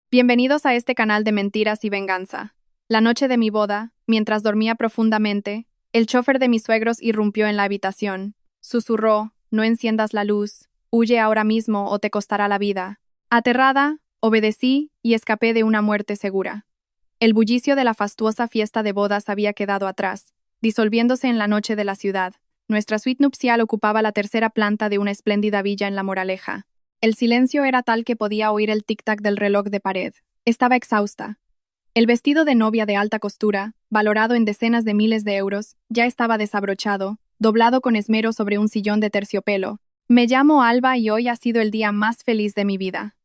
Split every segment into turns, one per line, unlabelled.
Bienvenidos a este canal de mentiras y venganza. La noche de mi boda, mientras dormía profundamente, el chofer de mis suegros irrumpió en la habitación. Susurró: "No enciendas la luz, huye ahora mismo o te costará la vida". Aterrada, obedecí y escapé de una muerte segura. El bullicio de la fastuosa fiesta de bodas había quedado atrás, disolviéndose en la noche de la ciudad. Nuestra suite nupcial ocupaba la tercera planta de una espléndida villa en La Moraleja. El silencio era tal que podía oír el tic-tac del reloj de pared. Estaba exhausta. El vestido de novia de alta costura, valorado en decenas de miles de euros, ya estaba desabrochado, doblado con esmero sobre un sillón de terciopelo. Me llamo Alba y hoy ha sido el día más feliz de mi vida.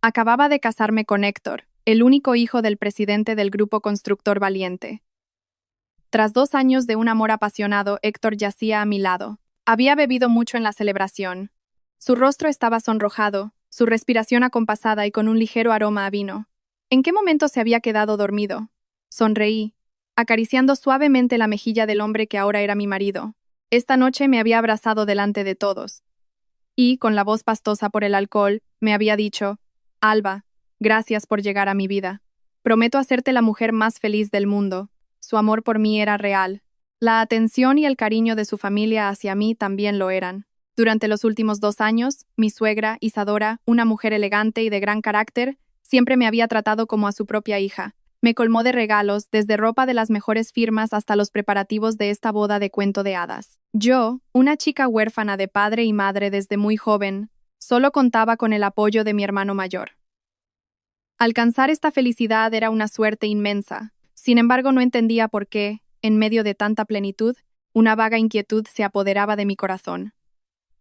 Acababa de casarme con Héctor, el único hijo del presidente del Grupo Constructor Valiente. Tras 2 años de un amor apasionado, Héctor yacía a mi lado. Había bebido mucho en la celebración. Su rostro estaba sonrojado, su respiración acompasada y con un ligero aroma a vino. ¿En qué momento se había quedado dormido? Sonreí, acariciando suavemente la mejilla del hombre que ahora era mi marido. Esta noche me había abrazado delante de todos. Y, con la voz pastosa por el alcohol, me había dicho: "Alba, gracias por llegar a mi vida. Prometo hacerte la mujer más feliz del mundo". Su amor por mí era real. La atención y el cariño de su familia hacia mí también lo eran. Durante los últimos 2 años, mi suegra, Isadora, una mujer elegante y de gran carácter, siempre me había tratado como a su propia hija. Me colmó de regalos, desde ropa de las mejores firmas hasta los preparativos de esta boda de cuento de hadas. Yo, una chica huérfana de padre y madre desde muy joven, solo contaba con el apoyo de mi hermano mayor. Alcanzar esta felicidad era una suerte inmensa. Sin embargo, no entendía por qué, en medio de tanta plenitud, una vaga inquietud se apoderaba de mi corazón.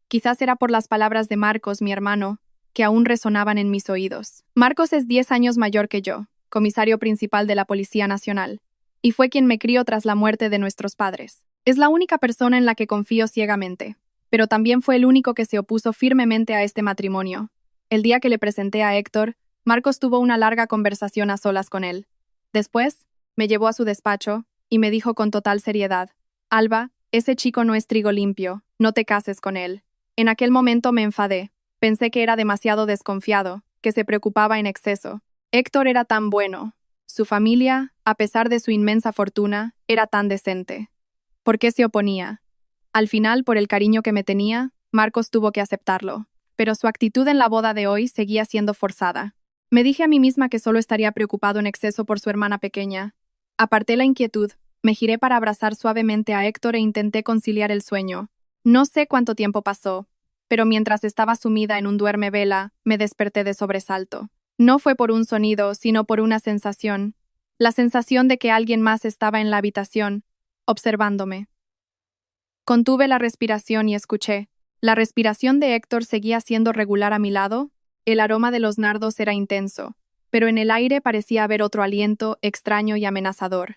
Quizás era por las palabras de Marcos, mi hermano, que aún resonaban en mis oídos. Marcos es 10 años mayor que yo, comisario principal de la Policía Nacional, y fue quien me crió tras la muerte de nuestros padres. Es la única persona en la que confío ciegamente, pero también fue el único que se opuso firmemente a este matrimonio. El día que le presenté a Héctor, Marcos tuvo una larga conversación a solas con él. Después, me llevó a su despacho y me dijo con total seriedad: "Alba, ese chico no es trigo limpio, no te cases con él". En aquel momento me enfadé. Pensé que era demasiado desconfiado, que se preocupaba en exceso. Héctor era tan bueno. Su familia, a pesar de su inmensa fortuna, era tan decente. ¿Por qué se oponía? Al final, por el cariño que me tenía, Marcos tuvo que aceptarlo. Pero su actitud en la boda de hoy seguía siendo forzada. Me dije a mí misma que solo estaría preocupado en exceso por su hermana pequeña. Aparté la inquietud, me giré para abrazar suavemente a Héctor e intenté conciliar el sueño. No sé cuánto tiempo pasó, pero mientras estaba sumida en un duerme vela, me desperté de sobresalto. No fue por un sonido, sino por una sensación. La sensación de que alguien más estaba en la habitación, observándome. Contuve la respiración y escuché. La respiración de Héctor seguía siendo regular a mi lado, el aroma de los nardos era intenso, pero en el aire parecía haber otro aliento extraño y amenazador.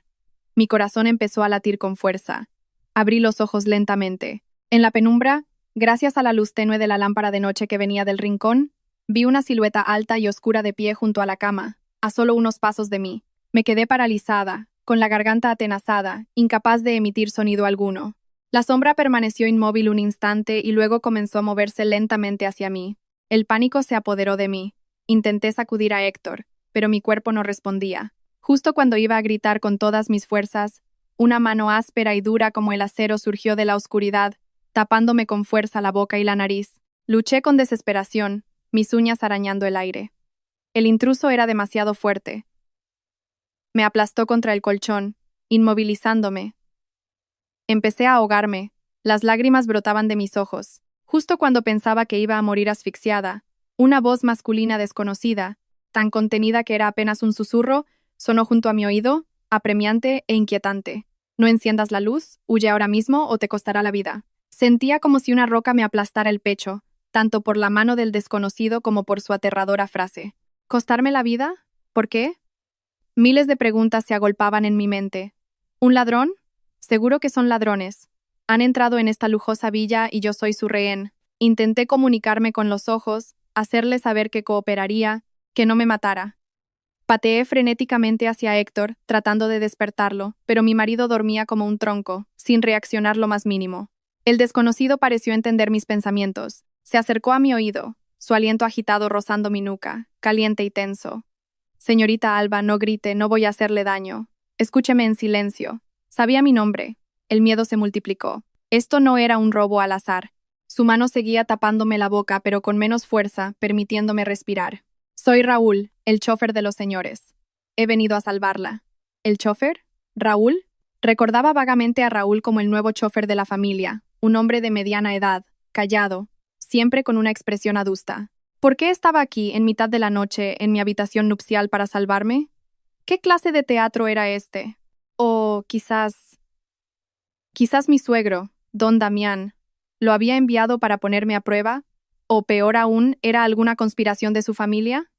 Mi corazón empezó a latir con fuerza. Abrí los ojos lentamente. En la penumbra, gracias a la luz tenue de la lámpara de noche que venía del rincón, vi una silueta alta y oscura de pie junto a la cama, a solo unos pasos de mí. Me quedé paralizada, con la garganta atenazada, incapaz de emitir sonido alguno. La sombra permaneció inmóvil un instante y luego comenzó a moverse lentamente hacia mí. El pánico se apoderó de mí. Intenté sacudir a Héctor, pero mi cuerpo no respondía. Justo cuando iba a gritar con todas mis fuerzas, una mano áspera y dura como el acero surgió de la oscuridad, tapándome con fuerza la boca y la nariz. Luché con desesperación, mis uñas arañando el aire. El intruso era demasiado fuerte. Me aplastó contra el colchón, inmovilizándome. Empecé a ahogarme, las lágrimas brotaban de mis ojos. Justo cuando pensaba que iba a morir asfixiada, una voz masculina desconocida, tan contenida que era apenas un susurro, sonó junto a mi oído, apremiante e inquietante. "No enciendas la luz, huye ahora mismo o te costará la vida". Sentía como si una roca me aplastara el pecho, tanto por la mano del desconocido como por su aterradora frase. ¿Costarme la vida? ¿Por qué? Miles de preguntas se agolpaban en mi mente. ¿Un ladrón? Seguro que son ladrones. Han entrado en esta lujosa villa y yo soy su rehén. Intenté comunicarme con los ojos, hacerle saber que cooperaría, que no me matara. Pateé frenéticamente hacia Héctor, tratando de despertarlo, pero mi marido dormía como un tronco, sin reaccionar lo más mínimo. El desconocido pareció entender mis pensamientos. Se acercó a mi oído, su aliento agitado rozando mi nuca, caliente y tenso. Señorita Alba, no grite, no voy a hacerle daño. Escúcheme en silencio. Sabía mi nombre. El miedo se multiplicó. Esto no era un robo al azar. Su mano seguía tapándome la boca, pero con menos fuerza, permitiéndome respirar. Soy Raúl, el chofer de los señores. He venido a salvarla. ¿El chofer? ¿Raúl? Recordaba vagamente a Raúl como el nuevo chofer de la familia, un hombre de mediana edad, callado, siempre con una expresión adusta. ¿Por qué estaba aquí, en mitad de la noche, en mi habitación nupcial para salvarme? ¿Qué clase de teatro era este? O quizás mi suegro, don Damián, lo había enviado para ponerme a prueba, o peor aún, ¿era alguna conspiración de su familia?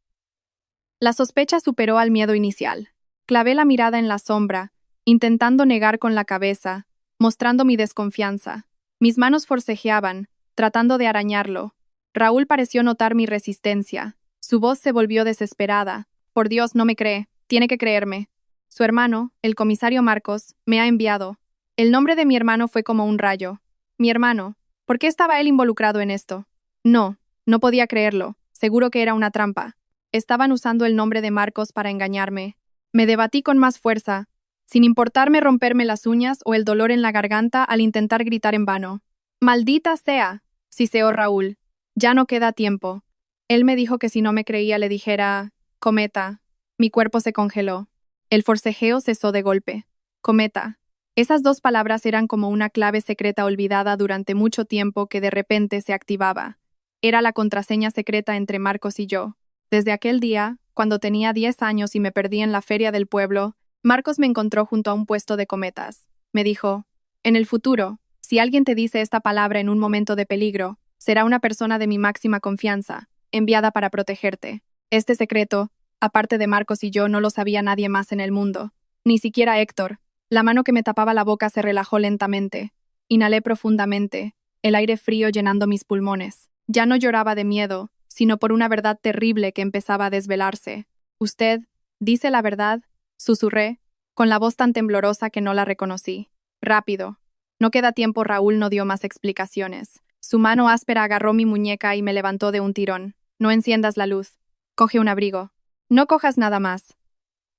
La sospecha superó al miedo inicial. Clavé la mirada en la sombra, intentando negar con la cabeza, mostrando mi desconfianza. Mis manos forcejeaban, tratando de arañarlo. Raúl pareció notar mi resistencia. Su voz se volvió desesperada. Por Dios, no me cree. Tiene que creerme. Su hermano, el comisario Marcos, me ha enviado. El nombre de mi hermano fue como un rayo. Mi hermano. ¿Por qué estaba él involucrado en esto? No podía creerlo. Seguro que era una trampa. Estaban usando el nombre de Marcos para engañarme. Me debatí con más fuerza, sin importarme romperme las uñas o el dolor en la garganta al intentar gritar en vano. ¡Maldita sea!, siseó Raúl. Ya no queda tiempo. Él me dijo que si no me creía le dijera, cometa. Mi cuerpo se congeló. El forcejeo cesó de golpe. Cometa. Esas dos palabras eran como una clave secreta olvidada durante mucho tiempo que de repente se activaba. Era la contraseña secreta entre Marcos y yo. Desde aquel día, cuando tenía 10 años y me perdí en la feria del pueblo, Marcos me encontró junto a un puesto de cometas. Me dijo, en el futuro, si alguien te dice esta palabra en un momento de peligro, será una persona de mi máxima confianza, enviada para protegerte. Este secreto, aparte de Marcos y yo, no lo sabía nadie más en el mundo. Ni siquiera Héctor. La mano que me tapaba la boca se relajó lentamente. Inhalé profundamente, el aire frío llenando mis pulmones. Ya no lloraba de miedo, sino por una verdad terrible que empezaba a desvelarse. Usted dice la verdad, susurré, con la voz tan temblorosa que no la reconocí. Rápido. No queda tiempo. Raúl no dio más explicaciones. Su mano áspera agarró mi muñeca y me levantó de un tirón. No enciendas la luz. Coge un abrigo. No cojas nada más.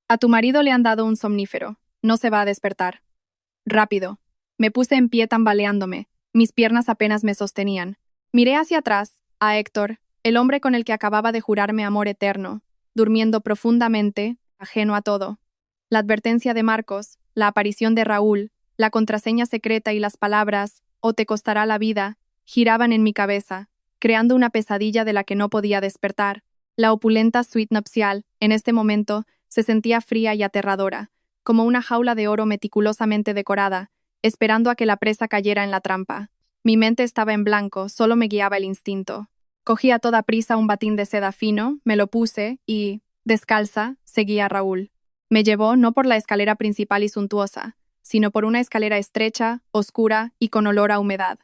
A tu marido le han dado un somnífero. No se va a despertar. Rápido. Me puse en pie tambaleándome. Mis piernas apenas me sostenían. Miré hacia atrás, a Héctor, el hombre con el que acababa de jurarme amor eterno, durmiendo profundamente, ajeno a todo. La advertencia de Marcos, la aparición de Raúl, la contraseña secreta y las palabras, o te costará la vida, giraban en mi cabeza, creando una pesadilla de la que no podía despertar. La opulenta suite nupcial, en este momento, se sentía fría y aterradora, como una jaula de oro meticulosamente decorada, esperando a que la presa cayera en la trampa. Mi mente estaba en blanco, solo me guiaba el instinto. Cogí a toda prisa un batín de seda fino, me lo puse y, descalza, seguí a Raúl. Me llevó no por la escalera principal y suntuosa, sino por una escalera estrecha, oscura y con olor a humedad.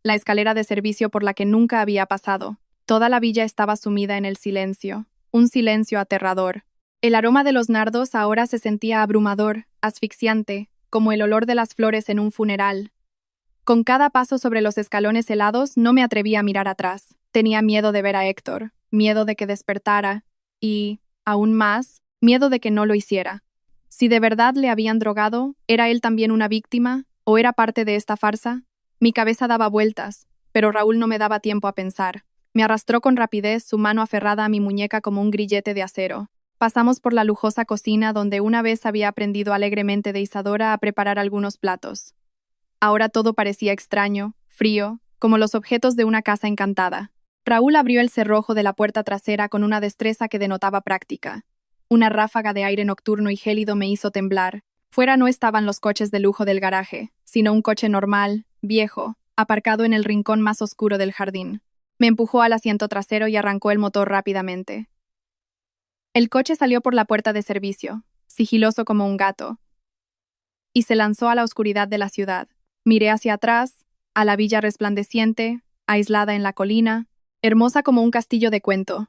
La escalera de servicio por la que nunca había pasado. Toda la villa estaba sumida en el silencio, un silencio aterrador. El aroma de los nardos ahora se sentía abrumador, asfixiante, como el olor de las flores en un funeral. Con cada paso sobre los escalones helados no me atrevía a mirar atrás. Tenía miedo de ver a Héctor, miedo de que despertara, y, aún más, miedo de que no lo hiciera. Si de verdad le habían drogado, ¿era él también una víctima? ¿O era parte de esta farsa? Mi cabeza daba vueltas, pero Raúl no me daba tiempo a pensar. Me arrastró con rapidez, su mano aferrada a mi muñeca como un grillete de acero. Pasamos por la lujosa cocina donde una vez había aprendido alegremente de Isadora a preparar algunos platos. Ahora todo parecía extraño, frío, como los objetos de una casa encantada. Raúl abrió el cerrojo de la puerta trasera con una destreza que denotaba práctica. Una ráfaga de aire nocturno y gélido me hizo temblar. Fuera no estaban los coches de lujo del garaje, sino un coche normal, viejo, aparcado en el rincón más oscuro del jardín. Me empujó al asiento trasero y arrancó el motor rápidamente. El coche salió por la puerta de servicio, sigiloso como un gato, y se lanzó a la oscuridad de la ciudad. Miré hacia atrás, a la villa resplandeciente, aislada en la colina, hermosa como un castillo de cuento.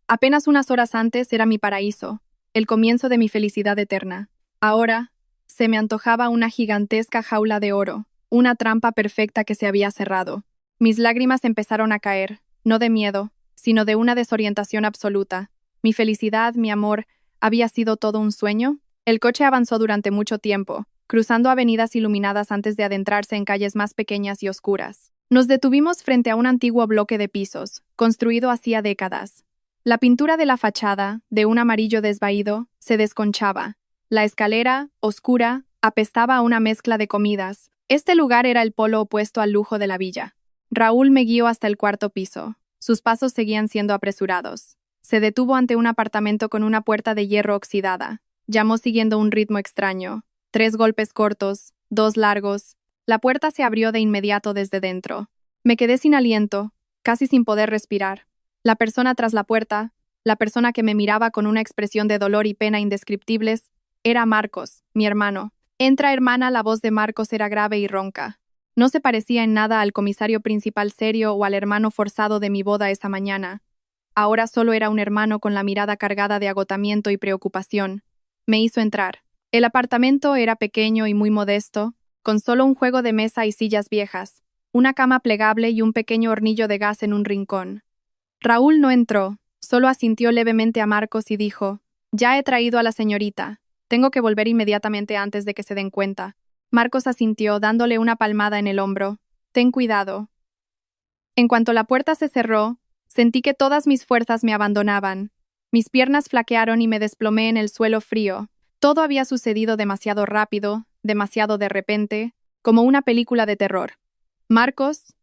Apenas unas horas antes era mi paraíso, el comienzo de mi felicidad eterna. Ahora, se me antojaba una gigantesca jaula de oro, una trampa perfecta que se había cerrado. Mis lágrimas empezaron a caer, no de miedo, sino de una desorientación absoluta. Mi felicidad, mi amor, ¿había sido todo un sueño? El coche avanzó durante mucho tiempo, cruzando avenidas iluminadas antes de adentrarse en calles más pequeñas y oscuras. Nos detuvimos frente a un antiguo bloque de pisos, construido hacía décadas. La pintura de la fachada, de un amarillo desvaído, se desconchaba. La escalera, oscura, apestaba a una mezcla de comidas. Este lugar era el polo opuesto al lujo de la villa. Raúl me guió hasta el cuarto piso. Sus pasos seguían siendo apresurados. Se detuvo ante un apartamento con una puerta de hierro oxidada. Llamó siguiendo un ritmo extraño. 3 golpes cortos, 2 largos. La puerta se abrió de inmediato desde dentro. Me quedé sin aliento, casi sin poder respirar. La persona tras la puerta, la persona que me miraba con una expresión de dolor y pena indescriptibles, era Marcos, mi hermano. Entra, hermana, la voz de Marcos era grave y ronca. No se parecía en nada al comisario principal serio o al hermano forzado de mi boda esa mañana. Ahora solo era un hermano con la mirada cargada de agotamiento y preocupación. Me hizo entrar. El apartamento era pequeño y muy modesto, con solo un juego de mesa y sillas viejas, una cama plegable y un pequeño hornillo de gas en un rincón. Raúl no entró, solo asintió levemente a Marcos y dijo: «Ya he traído a la señorita. Tengo que volver inmediatamente antes de que se den cuenta». Marcos asintió, dándole una palmada en el hombro. «Ten cuidado». En cuanto la puerta se cerró, sentí que todas mis fuerzas me abandonaban. Mis piernas flaquearon y me desplomé en el suelo frío. Todo había sucedido demasiado rápido, demasiado de repente, como una película de terror. Marcos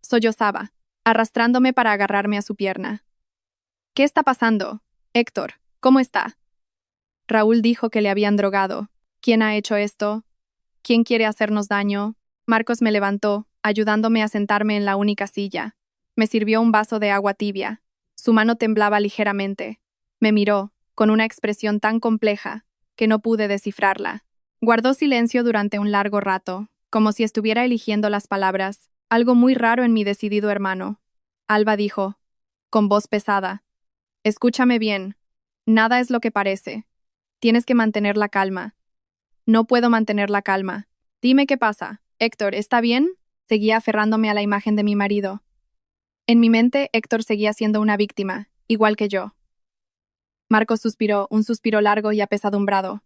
sollozaba, arrastrándome para agarrarme a su pierna. «¿Qué está pasando? Héctor, ¿cómo está?» Raúl dijo que le habían drogado. «¿Quién ha hecho esto? ¿Quién quiere hacernos daño?» Marcos me levantó, ayudándome a sentarme en la única silla. Me sirvió un vaso de agua tibia. Su mano temblaba ligeramente. Me miró, con una expresión tan compleja, que no pude descifrarla. Guardó silencio durante un largo rato, como si estuviera eligiendo las palabras, algo muy raro en mi decidido hermano. Alba dijo, con voz pesada: «Escúchame bien. Nada es lo que parece. Tienes que mantener la calma». «No puedo mantener la calma. Dime qué pasa. Héctor, ¿está bien?» Seguía aferrándome a la imagen de mi marido. En mi mente, Héctor seguía siendo una víctima, igual que yo. Marcos suspiró, un suspiro largo y apesadumbrado.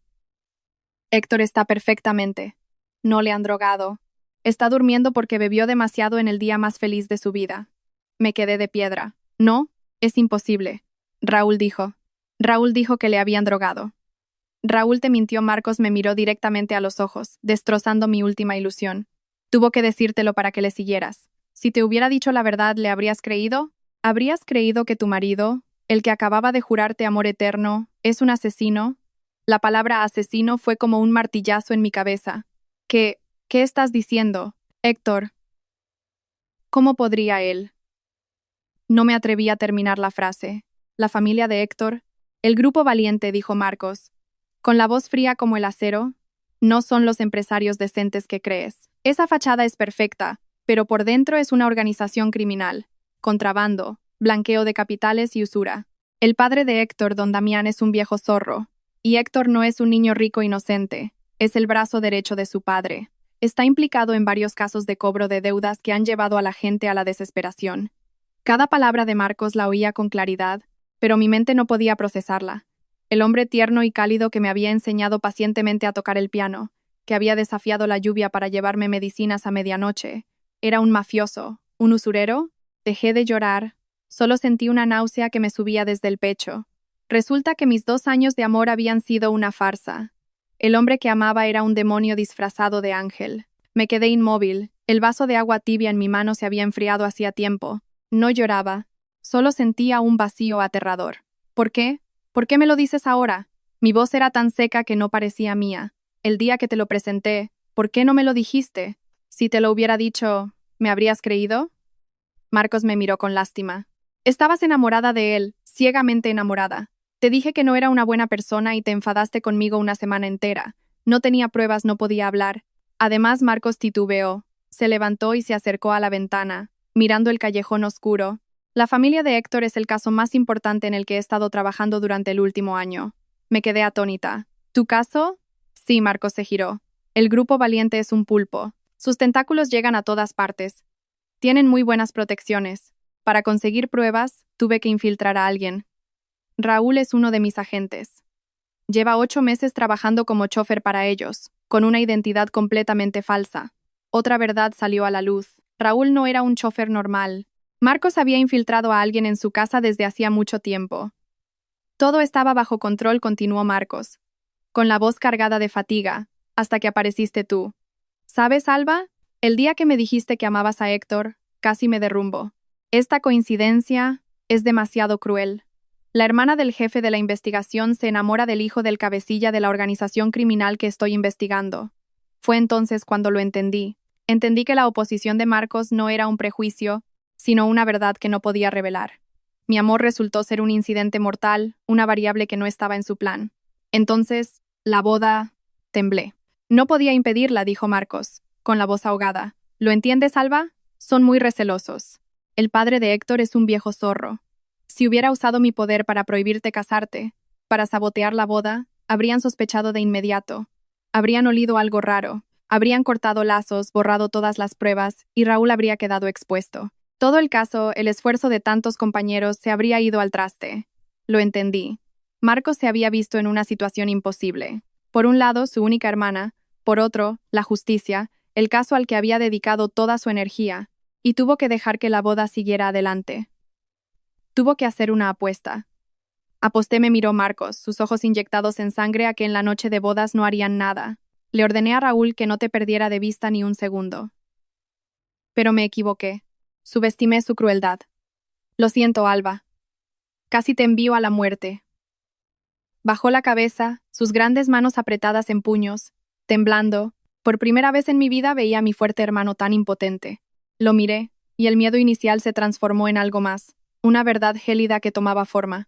«Héctor está perfectamente. No le han drogado. Está durmiendo porque bebió demasiado en el día más feliz de su vida». Me quedé de piedra. «No, es imposible». Raúl dijo. Raúl dijo que le habían drogado. «Raúl te mintió». Marcos me miró directamente a los ojos, destrozando mi última ilusión. «Tuvo que decírtelo para que le siguieras. Si te hubiera dicho la verdad, ¿le habrías creído? ¿Habrías creído que tu marido, el que acababa de jurarte amor eterno, es un asesino?» La palabra asesino fue como un martillazo en mi cabeza. ¿Qué estás diciendo, Héctor? ¿Cómo podría él? No me atreví a terminar la frase. «La familia de Héctor, el grupo valiente», dijo Marcos, con la voz fría como el acero, «no son los empresarios decentes que crees. Esa fachada es perfecta, pero por dentro es una organización criminal. Contrabando, blanqueo de capitales y usura. El padre de Héctor, don Damián, es un viejo zorro. Y Héctor no es un niño rico inocente, es el brazo derecho de su padre. Está implicado en varios casos de cobro de deudas que han llevado a la gente a la desesperación». Cada palabra de Marcos la oía con claridad, pero mi mente no podía procesarla. El hombre tierno y cálido que me había enseñado pacientemente a tocar el piano, que había desafiado la lluvia para llevarme medicinas a medianoche, ¿era un mafioso, un usurero? Dejé de llorar, solo sentí una náusea que me subía desde el pecho. Resulta que mis 2 años de amor habían sido una farsa. El hombre que amaba era un demonio disfrazado de ángel. Me quedé inmóvil, el vaso de agua tibia en mi mano se había enfriado hacía tiempo. No lloraba, solo sentía un vacío aterrador. ¿Por qué? ¿Por qué me lo dices ahora? Mi voz era tan seca que no parecía mía. El día que te lo presenté, ¿por qué no me lo dijiste? Si te lo hubiera dicho, ¿me habrías creído? Marcos me miró con lástima. Estabas enamorada de él, ciegamente enamorada. Te dije que no era una buena persona y te enfadaste conmigo una semana entera. No tenía pruebas, no podía hablar. Además, Marcos titubeó. Se levantó y se acercó a la ventana, mirando el callejón oscuro. La familia de Héctor es el caso más importante en el que he estado trabajando durante el último año. Me quedé atónita. ¿Tu caso? Sí, Marcos se giró. El grupo valiente es un pulpo. Sus tentáculos llegan a todas partes. Tienen muy buenas protecciones. Para conseguir pruebas, tuve que infiltrar a alguien. Raúl es uno de mis agentes. Lleva 8 meses trabajando como chofer para ellos, con una identidad completamente falsa. Otra verdad salió a la luz. Raúl no era un chofer normal. Marcos había infiltrado a alguien en su casa desde hacía mucho tiempo. Todo estaba bajo control, continuó Marcos, con la voz cargada de fatiga, hasta que apareciste tú. ¿Sabes, Alba? El día que me dijiste que amabas a Héctor, casi me derrumbo. Esta coincidencia es demasiado cruel. La hermana del jefe de la investigación se enamora del hijo del cabecilla de la organización criminal que estoy investigando. Fue entonces cuando lo entendí. Entendí que la oposición de Marcos no era un prejuicio, sino una verdad que no podía revelar. Mi amor resultó ser un incidente mortal, una variable que no estaba en su plan. Entonces, la boda... temblé. No podía impedirla, dijo Marcos, con la voz ahogada. ¿Lo entiendes, Alba? Son muy recelosos. El padre de Héctor es un viejo zorro. Si hubiera usado mi poder para prohibirte casarte, para sabotear la boda, habrían sospechado de inmediato. Habrían olido algo raro. Habrían cortado lazos, borrado todas las pruebas, y Raúl habría quedado expuesto. Todo el caso, el esfuerzo de tantos compañeros se habría ido al traste. Lo entendí. Marcos se había visto en una situación imposible. Por un lado, su única hermana, por otro, la justicia, el caso al que había dedicado toda su energía, y tuvo que dejar que la boda siguiera adelante. Tuvo que hacer una apuesta. Aposté, me miró Marcos, sus ojos inyectados en sangre, a que en la noche de bodas no harían nada. Le ordené a Raúl que no te perdiera de vista ni un segundo. Pero me equivoqué. Subestimé su crueldad. Lo siento, Alba. Casi te envío a la muerte. Bajó la cabeza, sus grandes manos apretadas en puños, temblando. Por primera vez en mi vida veía a mi fuerte hermano tan impotente. Lo miré, y el miedo inicial se transformó en algo más, una verdad gélida que tomaba forma.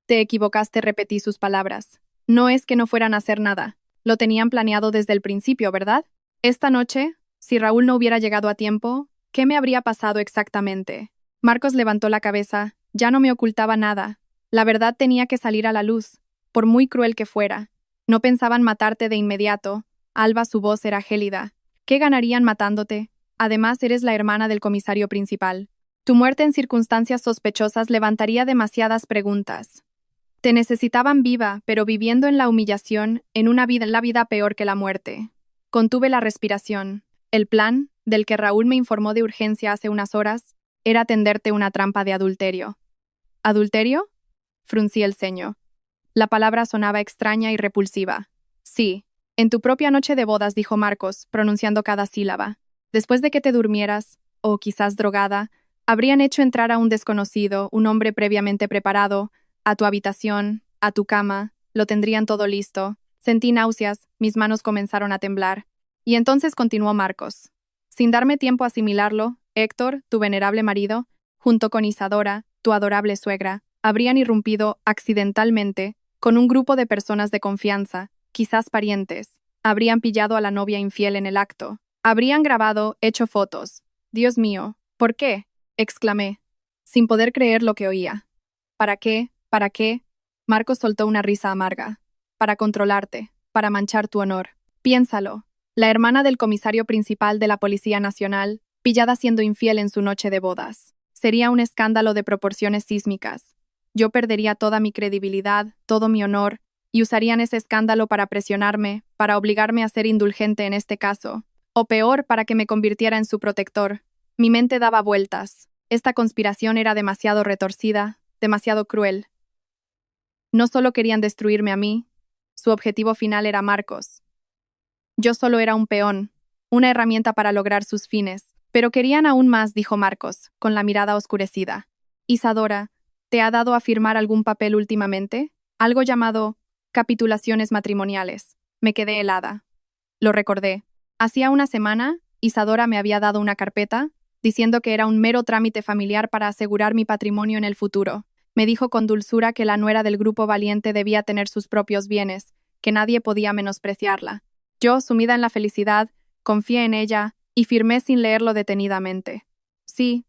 Te equivocaste, repetí sus palabras. No es que no fueran a hacer nada. Lo tenían planeado desde el principio, ¿verdad? Esta noche, si Raúl no hubiera llegado a tiempo, ¿qué me habría pasado exactamente? Marcos levantó la cabeza. Ya no me ocultaba nada. La verdad tenía que salir a la luz, por muy cruel que fuera. No pensaban matarte de inmediato. Alba, su voz era gélida. ¿Qué ganarían matándote? Además, eres la hermana del comisario principal. Tu muerte en circunstancias sospechosas levantaría demasiadas preguntas. Te necesitaban viva, pero viviendo en la humillación, en la vida peor que la muerte. Contuve la respiración. El plan, del que Raúl me informó de urgencia hace unas horas, era tenderte una trampa de adulterio. ¿Adulterio? Fruncí el ceño. La palabra sonaba extraña y repulsiva. Sí, en tu propia noche de bodas, dijo Marcos, pronunciando cada sílaba. Después de que te durmieras, o quizás drogada, habrían hecho entrar a un desconocido, un hombre previamente preparado, a tu habitación, a tu cama, lo tendrían todo listo. Sentí náuseas, mis manos comenzaron a temblar. Y entonces continuó Marcos. Sin darme tiempo a asimilarlo, Héctor, tu venerable marido, junto con Isadora, tu adorable suegra, habrían irrumpido accidentalmente con un grupo de personas de confianza, quizás parientes. Habrían pillado a la novia infiel en el acto. Habrían grabado, hecho fotos. Dios mío, ¿por qué? Exclamé, sin poder creer lo que oía. ¿Para qué? ¿Para qué? Marcos soltó una risa amarga. Para controlarte, para manchar tu honor. Piénsalo. La hermana del comisario principal de la Policía Nacional, pillada siendo infiel en su noche de bodas. Sería un escándalo de proporciones sísmicas. Yo perdería toda mi credibilidad, todo mi honor, y usarían ese escándalo para presionarme, para obligarme a ser indulgente en este caso, o peor, para que me convirtiera en su protector. Mi mente daba vueltas. Esta conspiración era demasiado retorcida, demasiado cruel. No solo querían destruirme a mí, su objetivo final era Marcos. Yo solo era un peón, una herramienta para lograr sus fines, pero querían aún más, dijo Marcos, con la mirada oscurecida. Isadora, ¿te ha dado a firmar algún papel últimamente? Algo llamado capitulaciones matrimoniales. Me quedé helada. Lo recordé. Hacía una semana, Isadora me había dado una carpeta, diciendo que era un mero trámite familiar para asegurar mi patrimonio en el futuro. Me dijo con dulzura que la nuera del grupo valiente debía tener sus propios bienes, que nadie podía menospreciarla. Yo, sumida en la felicidad, confié en ella y firmé sin leerlo detenidamente. Sí,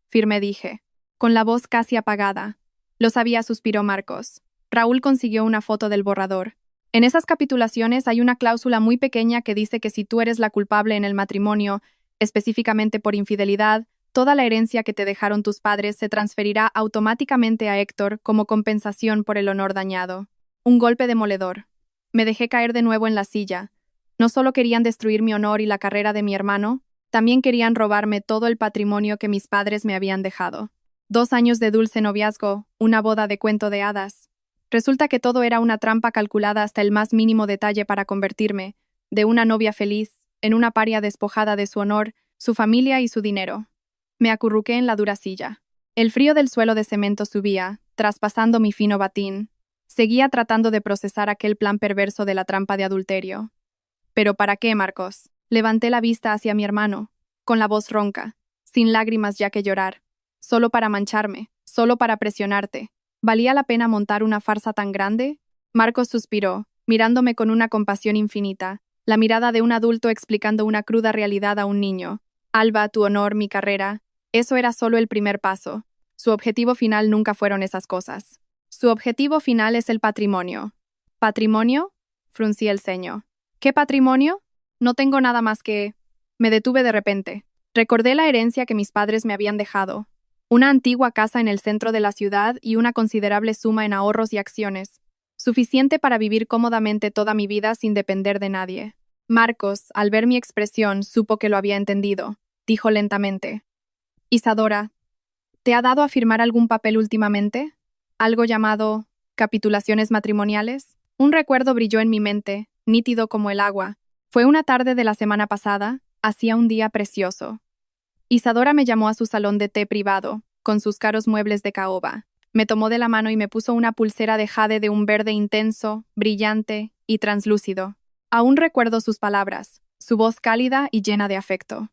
firmé, dije, con la voz casi apagada. Lo sabía, suspiró Marcos. Raúl consiguió una foto del borrador. En esas capitulaciones hay una cláusula muy pequeña que dice que si tú eres la culpable en el matrimonio, específicamente por infidelidad, Toda la herencia que te dejaron tus padres se transferirá automáticamente a Héctor como compensación por el honor dañado. Un golpe demoledor. Me dejé caer de nuevo en la silla. No solo querían destruir mi honor y la carrera de mi hermano, también querían robarme todo el patrimonio que mis padres me habían dejado. 2 años de dulce noviazgo, una boda de cuento de hadas. Resulta que todo era una trampa calculada hasta el más mínimo detalle para convertirme, de una novia feliz, en una paria despojada de su honor, su familia y su dinero. Me acurruqué en la dura silla. El frío del suelo de cemento subía, traspasando mi fino batín. Seguía tratando de procesar aquel plan perverso de la trampa de adulterio. ¿Pero para qué, Marcos? Levanté la vista hacia mi hermano, con la voz ronca, sin lágrimas ya que llorar. Solo para mancharme, solo para presionarte. ¿Valía la pena montar una farsa tan grande? Marcos suspiró, mirándome con una compasión infinita, la mirada de un adulto explicando una cruda realidad a un niño. Alba, tu honor, mi carrera, eso era solo el primer paso. Su objetivo final nunca fueron esas cosas. Su objetivo final es el patrimonio. ¿Patrimonio? Fruncí el ceño. ¿Qué patrimonio? No tengo nada más que... Me detuve de repente. Recordé la herencia que mis padres me habían dejado. Una antigua casa en el centro de la ciudad y una considerable suma en ahorros y acciones. Suficiente para vivir cómodamente toda mi vida sin depender de nadie. Marcos, al ver mi expresión, supo que lo había entendido. Dijo lentamente. Isadora, ¿te ha dado a firmar algún papel últimamente? ¿Algo llamado capitulaciones matrimoniales? Un recuerdo brilló en mi mente, nítido como el agua. Fue una tarde de la semana pasada, hacía un día precioso. Isadora me llamó a su salón de té privado, con sus caros muebles de caoba. Me tomó de la mano y me puso una pulsera de jade de un verde intenso, brillante y translúcido. Aún recuerdo sus palabras, su voz cálida y llena de afecto.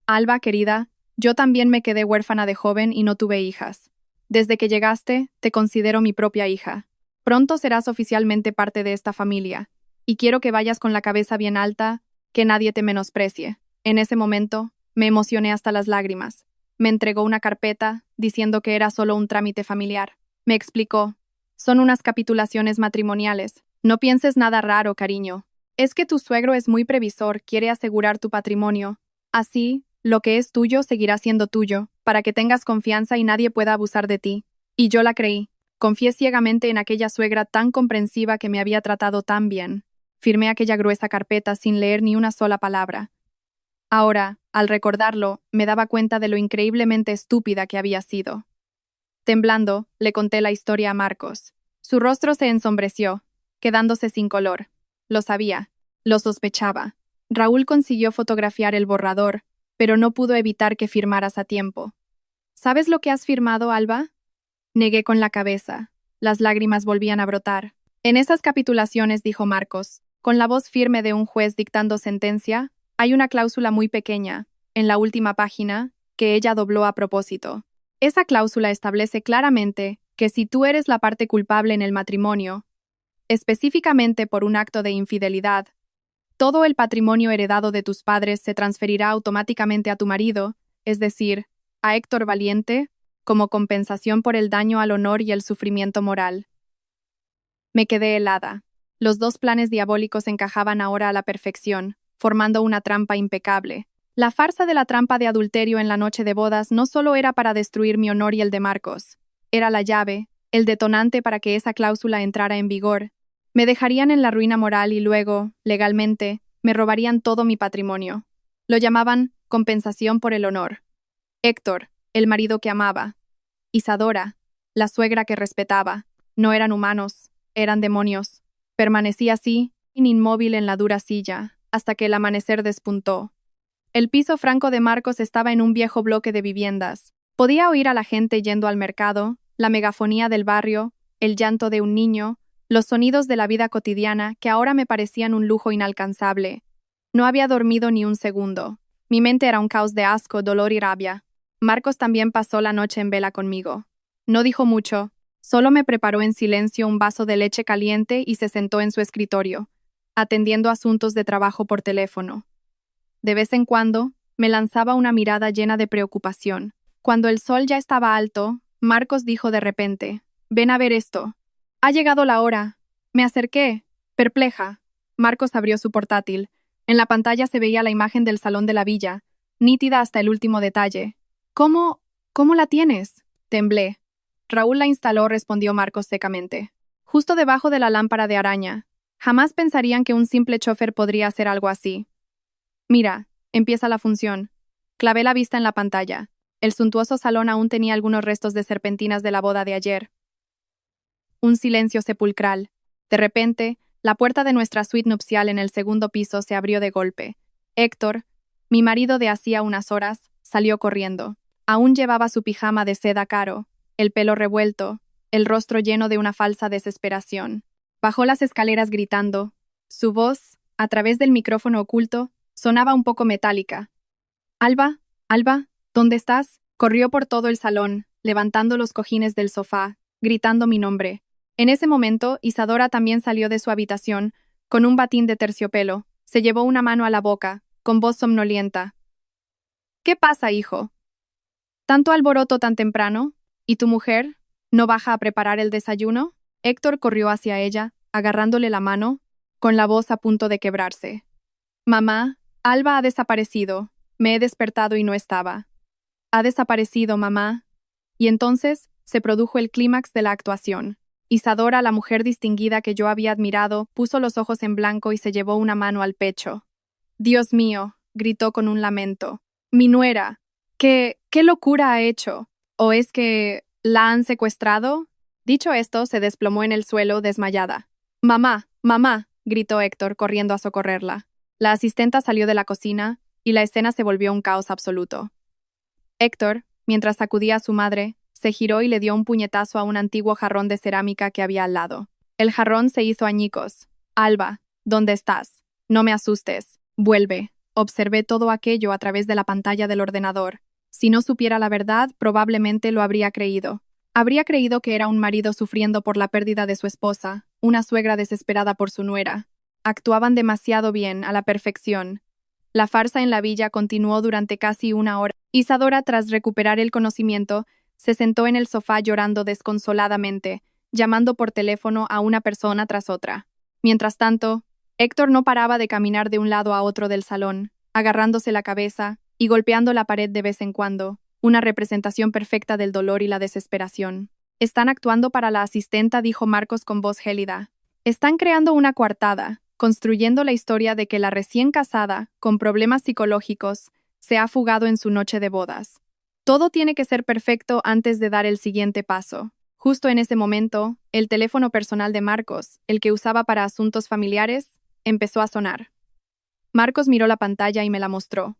Alba, querida, yo también me quedé huérfana de joven y no tuve hijas. Desde que llegaste, te considero mi propia hija. Pronto serás oficialmente parte de esta familia, y quiero que vayas con la cabeza bien alta, que nadie te menosprecie. En ese momento, me emocioné hasta las lágrimas. Me entregó una carpeta, diciendo que era solo un trámite familiar. Me explicó. Son unas capitulaciones matrimoniales. No pienses nada raro, cariño. Es que tu suegro es muy previsor, quiere asegurar tu patrimonio. Así, lo que es tuyo seguirá siendo tuyo, para que tengas confianza y nadie pueda abusar de ti. Y yo la creí. Confié ciegamente en aquella suegra tan comprensiva que me había tratado tan bien. Firmé aquella gruesa carpeta sin leer ni una sola palabra. Ahora, al recordarlo, me daba cuenta de lo increíblemente estúpida que había sido. Temblando, le conté la historia a Marcos. Su rostro se ensombreció, quedándose sin color. Lo sabía, lo sospechaba. Raúl consiguió fotografiar el borrador, pero no pudo evitar que firmaras a tiempo. ¿Sabes lo que has firmado, Alba? Negué con la cabeza. Las lágrimas volvían a brotar. En esas capitulaciones, dijo Marcos, con la voz firme de un juez dictando sentencia, hay una cláusula muy pequeña, en la última página, que ella dobló a propósito. Esa cláusula establece claramente que si tú eres la parte culpable en el matrimonio, específicamente por un acto de infidelidad, todo el patrimonio heredado de tus padres se transferirá automáticamente a tu marido, es decir, a Héctor Valiente, como compensación por el daño al honor y el sufrimiento moral. Me quedé helada. Los dos planes diabólicos encajaban ahora a la perfección, formando una trampa impecable. La farsa de la trampa de adulterio en la noche de bodas no solo era para destruir mi honor y el de Marcos, era la llave, el detonante para que esa cláusula entrara en vigor. Me dejarían en la ruina moral y luego, legalmente, me robarían todo mi patrimonio. Lo llamaban compensación por el honor. Héctor, el marido que amaba. Isadora, la suegra que respetaba. No eran humanos, eran demonios. Permanecí así, inmóvil en la dura silla, hasta que el amanecer despuntó. El piso franco de Marcos estaba en un viejo bloque de viviendas. Podía oír a la gente yendo al mercado, la megafonía del barrio, el llanto de un niño, los sonidos de la vida cotidiana que ahora me parecían un lujo inalcanzable. No había dormido ni un segundo. Mi mente era un caos de asco, dolor y rabia. Marcos también pasó la noche en vela conmigo. No dijo mucho, solo me preparó en silencio un vaso de leche caliente y se sentó en su escritorio, atendiendo asuntos de trabajo por teléfono. De vez en cuando, me lanzaba una mirada llena de preocupación. Cuando el sol ya estaba alto, Marcos dijo de repente, «Ven a ver esto». «Ha llegado la hora». Me acerqué, perpleja. Marcos abrió su portátil. En la pantalla se veía la imagen del Salón de la Villa, nítida hasta el último detalle. ¿Cómo la tienes? Temblé. Raúl la instaló, respondió Marcos secamente. Justo debajo de la lámpara de araña. Jamás pensarían que un simple chofer podría hacer algo así. Mira, empieza la función. Clavé la vista en la pantalla. El suntuoso salón aún tenía algunos restos de serpentinas de la boda de ayer. Un silencio sepulcral. De repente, la puerta de nuestra suite nupcial en el segundo piso se abrió de golpe. Héctor, mi marido de hacía unas horas, salió corriendo. Aún llevaba su pijama de seda caro, el pelo revuelto, el rostro lleno de una falsa desesperación. Bajó las escaleras gritando. Su voz, a través del micrófono oculto, sonaba un poco metálica. Alba, Alba, ¿dónde estás? Corrió por todo el salón, levantando los cojines del sofá, gritando mi nombre. En ese momento, Isadora también salió de su habitación, con un batín de terciopelo. Se llevó una mano a la boca, con voz somnolienta. ¿Qué pasa, hijo? ¿Tanto alboroto tan temprano? ¿Y tu mujer? ¿No baja a preparar el desayuno? Héctor corrió hacia ella, agarrándole la mano, con la voz a punto de quebrarse. Mamá, Alba ha desaparecido. Me he despertado y no estaba. Ha desaparecido, mamá. Y entonces se produjo el clímax de la actuación. Isadora, la mujer distinguida que yo había admirado, puso los ojos en blanco y se llevó una mano al pecho. Dios mío, gritó con un lamento. Mi nuera. ¿Qué locura ha hecho? ¿O es que la han secuestrado? Dicho esto, se desplomó en el suelo, desmayada. Mamá, mamá, gritó Héctor, corriendo a socorrerla. La asistenta salió de la cocina, y la escena se volvió un caos absoluto. Héctor, mientras sacudía a su madre, se giró y le dio un puñetazo a un antiguo jarrón de cerámica que había al lado. El jarrón se hizo añicos. Alba, ¿dónde estás? No me asustes. Vuelve. Observé todo aquello a través de la pantalla del ordenador. Si no supiera la verdad, probablemente lo habría creído. Habría creído que era un marido sufriendo por la pérdida de su esposa, una suegra desesperada por su nuera. Actuaban demasiado bien, a la perfección. La farsa en la villa continuó durante casi una hora. Isadora, tras recuperar el conocimiento, se sentó en el sofá llorando desconsoladamente, llamando por teléfono a una persona tras otra. Mientras tanto, Héctor no paraba de caminar de un lado a otro del salón, agarrándose la cabeza y golpeando la pared de vez en cuando, una representación perfecta del dolor y la desesperación. Están actuando para la asistenta, dijo Marcos con voz gélida. Están creando una coartada, construyendo la historia de que la recién casada, con problemas psicológicos, se ha fugado en su noche de bodas. Todo tiene que ser perfecto antes de dar el siguiente paso. Justo en ese momento, el teléfono personal de Marcos, el que usaba para asuntos familiares, empezó a sonar. Marcos miró la pantalla y me la mostró.